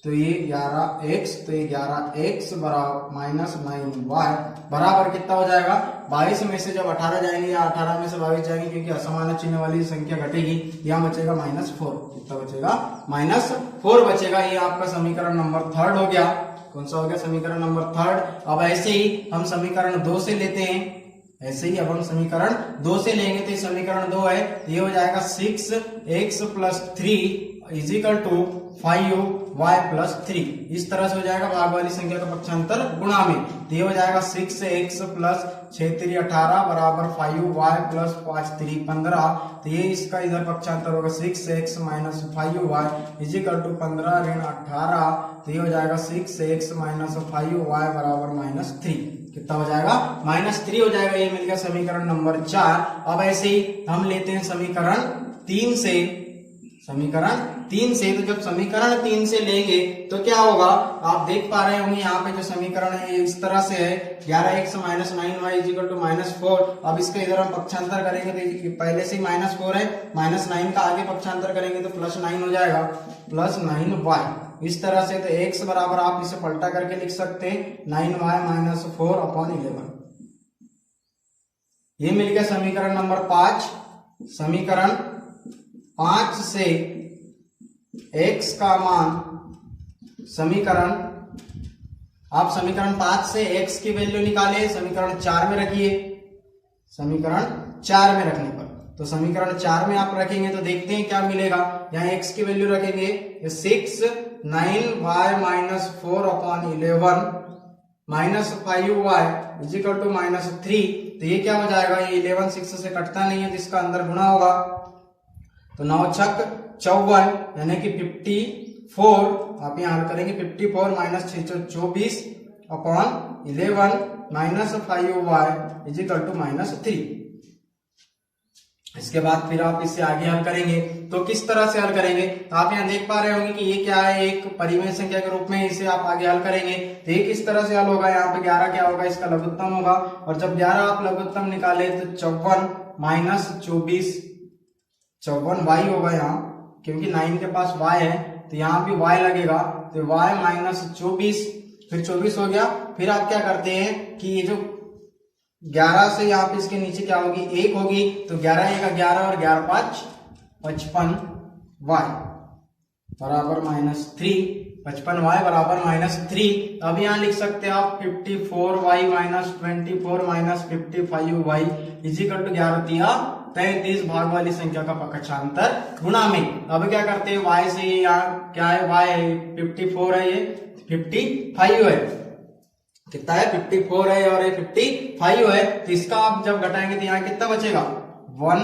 तो ये 11x, तो ये 11x बराबर -9y बराबर कितना हो जाएगा, 22 में से जब 18 जाएंगे या 18 में से 22 जाएंगे, क्योंकि असमान चिन्ह वाली संख्या घटेगी, यहाँ बचेगा -4। कितना बचेगा, -4 बचेगा। ये आपका समीकरण नंबर 3 हो गया। कौन सा हो गया, समीकरण नंबर 3। अब ऐसे ही हम समीकरण 2 से लेते हैं। ऐसे ही अब हम समीकरण 2 से लेंगे तो समीकरण 2 है, ये हो जाएगा 6x + 3 = 5y + 3। इस तरह से हो जाएगा भाग वाली संख्या का पक्षांतर गुणा में। तो ये हो जाएगा 6x + 6 3 18 बराबर 5y + 5 3 15। तो ये इसका इधर पक्षांतर होगा 6x - 5y = 15 ऋण 18। तो ये हो जाएगा 6x - 5y बराबर -3। कितना हो जाएगा, -3 हो जाएगा। ये मिल गया समीकरण नंबर 4। अब ऐसे ही हम लेते हैं समीकरण 3 से। समीकरण 3 से, तो जब समीकरण 3 से लेंगे तो क्या होगा, आप देख पा रहे होंगे यहाँ पे जो समीकरण है इस तरह से है, 11x - 9y = -4। अब इसका इधर हम पक्षांतर करेंगे तो पहले से ही -4 है, -9 का आगे पक्षांतर करेंगे तो +9 हो जाएगा, +9y। इस तरह से तो x बराबर आप इसे पलटा करके लिख सकते हैं 9y - 4/11। ये मिल गया समीकरण नंबर 5। समीकरण 5 से x का मान, आप समीकरण 5 से x की वैल्यू निकाले, समीकरण 4 में रखिए। समीकरण 4 में रखने पर, तो समीकरण 4 में आप रखेंगे तो देखते हैं क्या मिलेगा। यहाँ x की वैल्यू रखेंगे 6 9y - 4/11 -5y = -3। तो ये क्या हो जाएगा, ये 11 6 से कटता नहीं है तो इसका अंदर गुणा होगा। तो 9 छक 54, यानी कि 54। आप यहाँ हल करेंगे 54 - 6 24/11 -5y = -3। इसके बाद फिर आप इससे आगे हल करेंगे तो किस तरह से हल करेंगे, तो आप यहाँ देख पा रहे होंगे कि ये क्या है, एक परिमेय संख्या के रूप में इसे आप आगे हल करेंगे। तो ये किस तरह से हल होगा, यहाँ पे 11 क्या होगा, इसका लघुत्तम होगा। और जब 11 आप लघुत्तम निकाले तो 54 - 24 y होगा यहाँ, क्योंकि 9 के पास y है तो यहाँ भी y लगेगा। तो y - 24, फिर 24 हो गया। फिर आप क्या करते हैं कि ये जो 11 से यहाँ पे इसके नीचे क्या होगी, 1 होगी। तो 11 1 11 और 11 5 55 y बराबर -3। 55y बराबर -3। अब यहाँ लिख सकते हैं आप 54y minus 24 minus 55y is equal to 11×3=33 भाग वाली संख्या का पक्षांतर गुणा में। अब क्या करते हैं, y से यहाँ क्या है, y है 54 है, ये 55 है, कितना है 54 है और ये 55 है, तो इसका आप जब घटाएंगे तो यहाँ कितना बचेगा 1,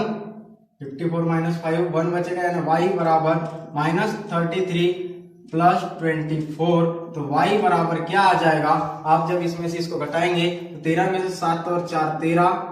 54 माइनस 5 1 बचेगा, यानी y बराबर -33 प्लस 24। तो y बराबर क्या आ जाएगा, आप जब इसमें से इसको घटाएंगे तो 13 में से 7 और 4 13,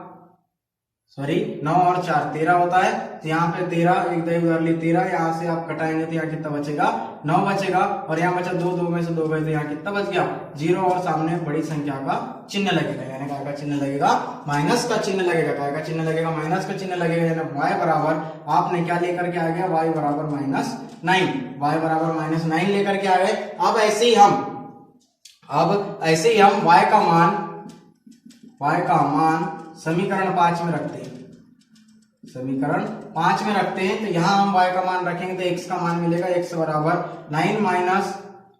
सॉरी 9 और 4 13 होता है, तो यहाँ पे 13 एक दही उधर ली 13, यहाँ से आप घटाएंगे तो यहाँ कितना बचेगा 9 बचेगा, और यहाँ बचा 2 2 में से 2 गए तो यहाँ कितना बच गया 0, और सामने बड़ी संख्या का चिन्ह लगेगा, यानी काय का चिन्ह लगेगा, माइनस का चिन्ह लगेगा, काय का चिन्ह लगेगा, माइनस का चिन्ह लगेगा, यानी y बराबर आपने क्या लेकर के आ गया, y बराबर -9, y बराबर -9 लेकर के आ गए। अब ऐसे ही हम y का मान समीकरण 5 में रखते हैं, समीकरण 5 में रखते हैं, तो यहां हम y का मान रखेंगे तो x का मान मिलेगा, x बराबर 9 माइनस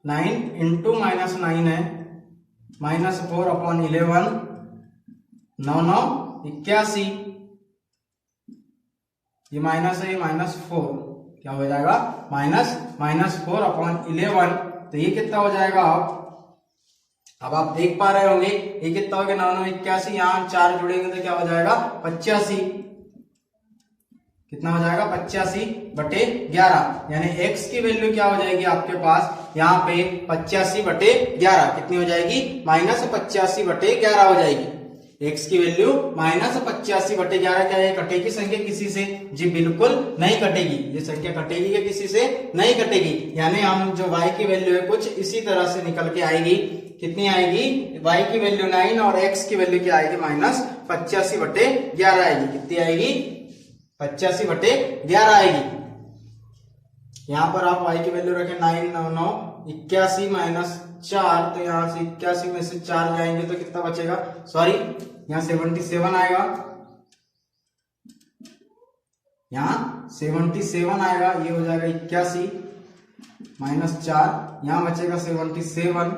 9 इंटू -9 है -4/11 9 9 81, ये माइनस है, ये -4 क्या हो जाएगा -4/11, तो ये कितना हो जाएगा, अब आप देख पा रहे होंगे ये कितना हो गया 9 9 81, यहाँ 4 जुड़ेंगे तो क्या हो जाएगा 85, कितना हो जाएगा 85/11, यानी x की वैल्यू क्या हो जाएगी आपके पास यहाँ पे 85/11, कितनी हो जाएगी -85/11 हो जाएगी, x की वैल्यू -85/11। क्या ये कटेगी संख्या किसी से, जी बिल्कुल नहीं कटेगी, ये संख्या कटेगी क्या किसी से नहीं कटेगी, यानी हम जो y की वैल्यू है कुछ इसी तरह से निकल के आएगी, कितनी आएगी, y की वैल्यू 9 और x की वैल्यू क्या आएगी -85/11 आएगी, कितनी आएगी 85/11 आएगी। यहाँ पर आप y की वैल्यू रखें 9 9 9 81 -4, तो यहाँ से 81 में से 4 जाएंगे तो कितना बचेगा, सॉरी यहाँ 77 आएगा, यहाँ 77 आएगा, ये हो जाएगा 81 -4, यहाँ बचेगा 77,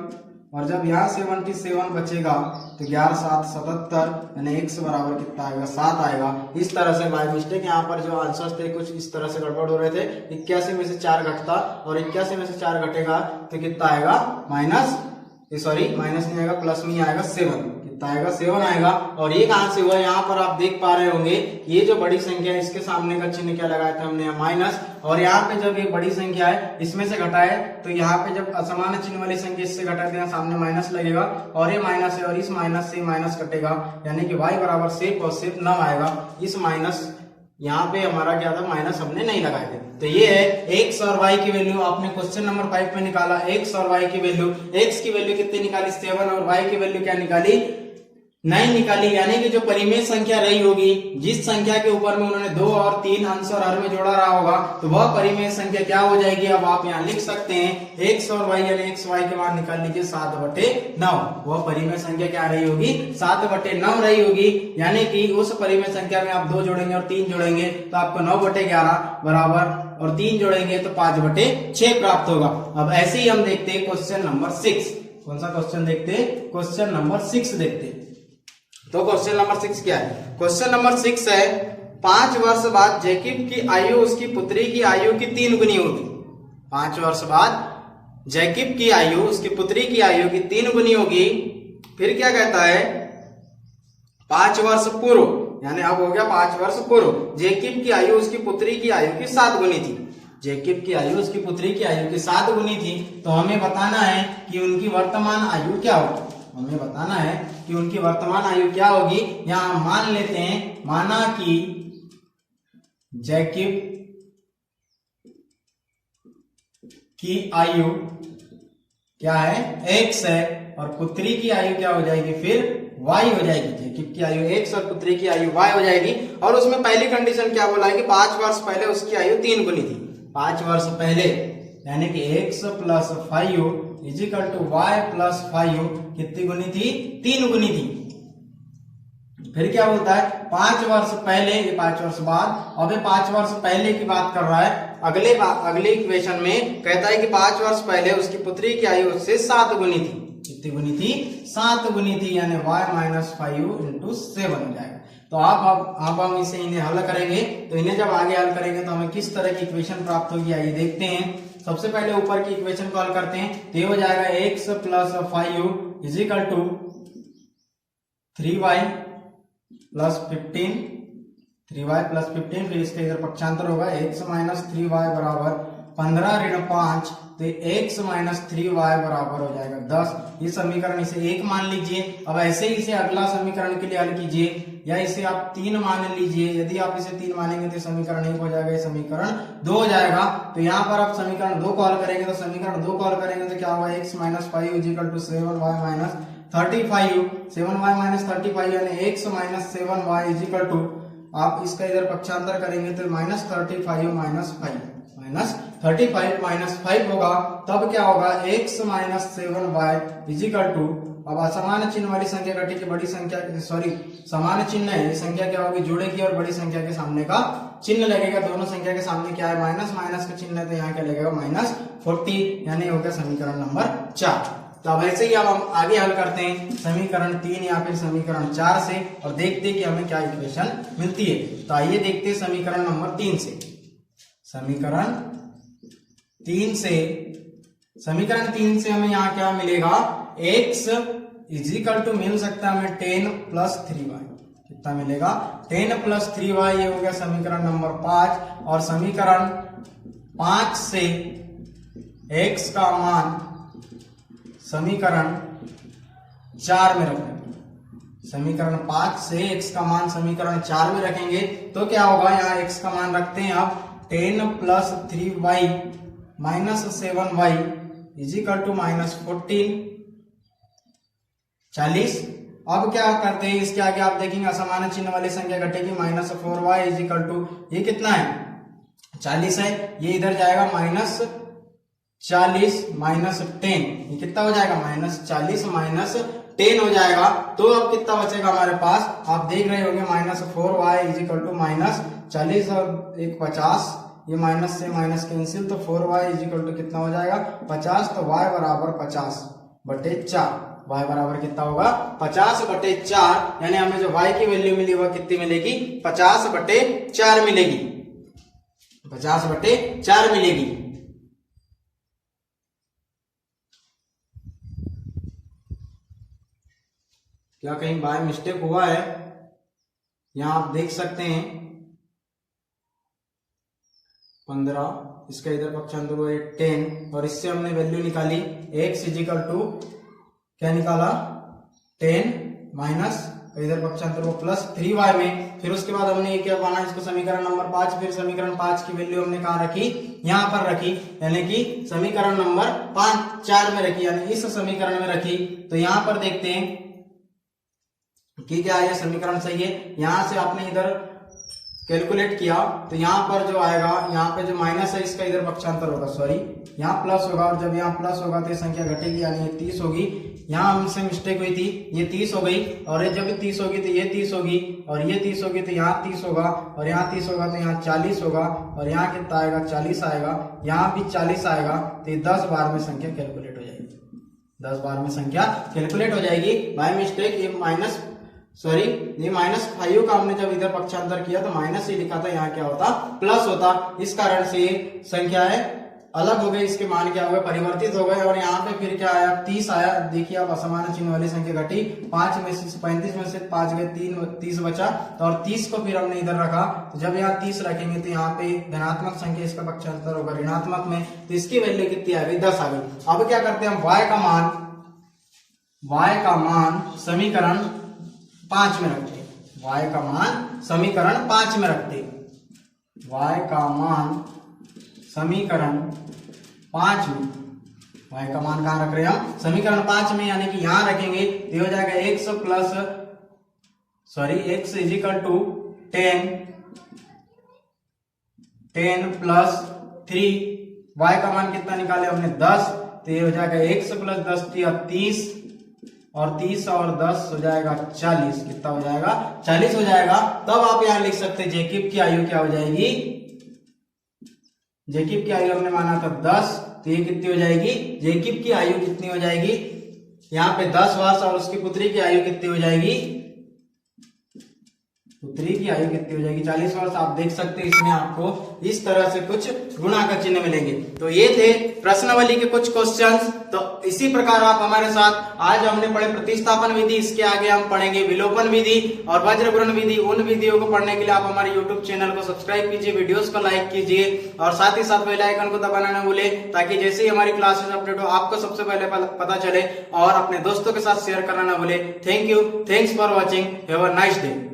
और जब यहाँ 77 बचेगा तो 11 7 77, यानी x बराबर कितना आएगा 7 आएगा। इस तरह से बाय मिस्टेक यहाँ पर जो आंसर्स थे कुछ इस तरह से गड़बड़ हो रहे थे, 81 में से 4 घटता और 81 में से 4 घटेगा तो कितना आएगा माइनस नहीं आएगा, प्लस में आएगा 7, कितना आएगा 7 आएगा। और ये कहां से हुआ, यहाँ पर आप देख पा रहे होंगे ये जो बड़ी संख्या है इसके सामने का चिन्ह क्या लगाया था हमने माइनस, और यहाँ पे जब ये बड़ी संख्या है इसमें से घटाए तो यहाँ पे जब असमान चिन्ह वाली संख्या इससे घटाते हैं सामने माइनस लगेगा, और ये माइनस है और इस माइनस से माइनस कटेगा, यानी कि y बराबर सिर्फ और सिर्फ 9 आएगा। इस माइनस यहाँ पे हमारा क्या था, माइनस हमने नहीं लगाए थे। तो ये है x और y की वैल्यू आपने क्वेश्चन नंबर 5 में निकाला, x और y की वैल्यू, x की वैल्यू कितनी निकाली 7 और y की वैल्यू क्या निकाली 9 निकाली, यानी कि जो परिमेय संख्या रही होगी जिस संख्या के ऊपर में उन्होंने 2 और 3 अंश और हर में जोड़ा रहा होगा तो वह परिमेय संख्या क्या हो जाएगी। अब आप यहाँ लिख सकते हैं x और y, यानी x y के मान निकाल लीजिए 7/9, वह परिमेय संख्या क्या रही होगी 7/9 रही होगी, यानी कि उस परिमेय संख्या में आप 2 जोड़ेंगे और 3 जोड़ेंगे तो आपको 9/11 बराबर, और 3 जोड़ेंगे तो 5/6 प्राप्त होगा। अब ऐसे ही हम देखते हैं क्वेश्चन नंबर 6, कौन सा क्वेश्चन देखते हैं, क्वेश्चन नंबर 6 देखते हैं। तो क्वेश्चन नंबर 6 क्या है, क्वेश्चन नंबर 6 है 5 वर्ष बाद जैकब की आयु उसकी पुत्री की आयु की 3 गुनी होगी। 5 वर्ष बाद जैकब की आयु उसकी पुत्री की आयु की 3 गुनी होगी। फिर क्या कहता है 5 वर्ष पूर्व, यानी अब हो गया 5 वर्ष पूर्व जैकब की आयु उसकी पुत्री की आयु की 7 गुनी थी। जैकब की आयु उसकी पुत्री की आयु की 7 गुनी थी, तो हमें बताना है कि उनकी वर्तमान आयु क्या होगी। हमें बताना है कि उनकी वर्तमान आयु क्या होगी। यहां मान लेते हैं, माना कि जैकब की आयु क्या है x है और पुत्री की आयु क्या हो जाएगी फिर y हो जाएगी। जैकब की आयु x और पुत्री की आयु y हो जाएगी। और उसमें पहली कंडीशन क्या बोला है कि 5 वर्ष पहले उसकी आयु 3 गुनी थी। 5 वर्ष पहले यानी कि x plus 5 is equal to y plus 5 कितनी गुनी थी 3 गुनी थी। फिर क्या बोलता है 5 वर्ष पहले, ये 5 वर्ष बाद, अब ये 5 वर्ष पहले की बात कर रहा है। अगले इक्वेशन में कहता है कि 5 वर्ष पहले उसकी पुत्री की आयु उससे 7 गुनी थी। कितनी गुनी थी? 7 गुनी थी, यानी y - 5 × 7 हो जाएगा। तो आप हम इसे इन्हें हल करेंगे, तो इन्हें जब आगे हल करेंगे तो हमें किस तरह की इक्वेशन प्राप्त होगी, आइए देखते हैं। सबसे पहले ऊपर की इक्वेशन को हल करते हैं, तो ये हो जाएगा x + 5u = 3y + 15, 3y + 15, फिर इसका इधर पक्षांतर होगा x - 3y = 15 ऋण 5, तो x - 3y बराबर हो जाएगा 10। ये समीकरण इसे 1 मान लीजिए। अब ऐसे ही इसे अगला समीकरण के लिए हल कीजिए, या इसे आप 3 मान लीजिए। यदि आप इसे 3 मानेंगे तो समीकरण 1 हो जाएगा, ये समीकरण 2 हो जाएगा। तो यहाँ पर आप समीकरण 2 को हल करेंगे, तो समीकरण 2 को हल करेंगे तो क्या होगा, x - 5 = 7y - 35u, 7y - 35 यानी x - 7y = आप इसका इधर पक्षांतर करेंगे तो -35 - 5 - 5 होगा। तब क्या होगा, x - 7y = अब असमान चिन्ह वाली संख्या घटेगी बड़ी संख्या, सॉरी समान चिन्ह है, ये संख्या क्या होगी, जुड़ेगी और बड़ी संख्या के सामने का चिन्ह लगेगा। दोनों संख्या के सामने क्या है, माइनस माइनस का चिन्ह है, तो यहाँ क्या लगेगा -40, यानी हो गया समीकरण नंबर 4। तो अब ऐसे ही अब हम आगे हल करते हैं समीकरण 3 या फिर समीकरण 4 से, और देखते हैं कि हमें क्या इक्वेशन मिलती है। तो आइए देखते हैं समीकरण नंबर 3 से। समीकरण 3 से हमें यहाँ क्या मिलेगा, x = मिल सकता है हमें 10 + 3y। कितना मिलेगा, 10 + 3y, ये हो गया समीकरण नंबर 5। और समीकरण 5 से x का मान समीकरण 4 में रखेंगे। समीकरण 5 से x का मान समीकरण 4 में रखेंगे तो क्या होगा, यहाँ x का मान रखते हैं आप 10 + 3y - 7y = 40। अब क्या करते हैं, इसके आगे आप देखेंगे असमान चिन्ह वाली संख्या घटेगी, -4y = ये कितना है, 40 है, ये इधर जाएगा -40 - 10, ये कितना हो जाएगा, -40 - 10 हो जाएगा। तो अब कितना बचेगा हमारे पास, आप देख रहे होंगे, -4y = -40 और 1 50, ये माइनस से माइनस कैंसिल, तो 4y = कितना हो जाएगा, 50। तो y = 50/4, y बराबर कितना होगा, 50/4, यानी हमें जो y की वैल्यू मिली वह कितनी मिलेगी, 50/4 मिलेगी, 50/4 मिलेगी। क्या कहीं बाय मिस्टेक हुआ है, यहां आप देख सकते हैं 15, इसका इधर पक्षांतर हुआ 10, और इससे हमने वैल्यू निकाली x = क्या निकाला, 10 माइनस इधर पक्षांतर को +3y में। फिर उसके बाद हमने ये क्या माना, इसको समीकरण नंबर 5। फिर समीकरण 5 की वैल्यू हमने कहाँ रखी, यहाँ पर रखी, यानी कि समीकरण नंबर 4 में रखी, यानी इस समीकरण में रखी। तो यहाँ पर देखते हैं कि क्या ये समीकरण सही है। यहां से आपने इधर कैलकुलेट किया तो यहाँ पर जो आएगा, यहाँ पे जो माइनस है इसका इधर पक्षांतर होगा, सॉरी यहाँ प्लस होगा, और जब यहाँ प्लस होगा तो ये संख्या घटेगी, यानी ये 30 होगी। यहाँ हमसे मिस्टेक हुई थी, ये 30 हो गई, और जब 30 होगी तो ये 30 होगी, और ये 30 होगी तो यहाँ 30 होगा, और यहाँ 30 होगा तो यहाँ 40 होगा, और यहाँ कितना आएगा, 40 आएगा, यहाँ भी 40 आएगा। तो ये 10 बार में संख्या कैलकुलेट हो जाएगी, 10 बार में संख्या कैलकुलेट हो जाएगी। बाय मिस्टेक ये -5 का हमने जब इधर पक्षांतर किया तो माइनस ही लिखा था, यहाँ क्या होता, प्लस होता। इस कारण से ये संख्या है अलग हो गई, इसके मान क्या हो गए, परिवर्तित हो गए। और यहाँ पे फिर क्या आया, 30 आया। देखिए अब असमान चिन्ह वाली संख्या घटी, 5 में से 35 में से 5 गए, 30 बचा, तो और 30 को फिर हमने इधर रखा। तो जब यहाँ 30 रखेंगे तो यहाँ पे धनात्मक संख्या, इसका पक्षांतर होगा ऋणात्मक में, तो इसकी वैल्यू कितनी आ गई, 10 आ गई। अब क्या करते हैं हम, y का मान समीकरण 5 में रखते हैं, y का मान समीकरण 5 में रखते हैं, y का मान समीकरण 5 में, y का मान कहां रख रहे हैं हम, समीकरण 5 में, यानी कि यहां रखेंगे तो हो जाएगा x = 10 + 3, y का मान कितना निकाले हमने, 10, तो ये हो जाएगा x + 10 = 30 और 30 और 10 हो जाएगा 40। कितना हो जाएगा? 40 हो जाएगा। तब आप यहाँ लिख सकते हैं जैकब की आयु क्या हो जाएगी? जैकब की आयु हमने माना था 10, तो ये कितनी हो जाएगी? जैकब की आयु कितनी हो जाएगी? यहाँ पे 10 वर्ष और उसकी पुत्री की आयु कितनी हो जाएगी? पुत्री की आयु कितनी हो जाएगी? 40 वर्ष। आप देख सकते हैं इसमें आपको इस तरह से कुछ गुणा का चिन्ह मिलेंगे। तो ये थे प्रश्नावली के कुछ क्वेश्चंस। तो इसी प्रकार आप हमारे साथ, आज हमने पढ़े प्रतिस्थापन विधि, इसके आगे हम पढ़ेंगे विलोपन विधि और वज्रघूर्ण विधि। उन विधियों को पढ़ने के लिए आप हमारे यूट्यूब चैनल को सब्सक्राइब कीजिए, वीडियोस को लाइक कीजिए और साथ ही साथ बेल आइकन को दबाना न भूले, ताकि जैसे ही हमारी क्लासेस अपडेट हो आपको सबसे पहले पता चले, और अपने दोस्तों के साथ शेयर करना न भूले। Thank you, thanks for watching, have a nice day.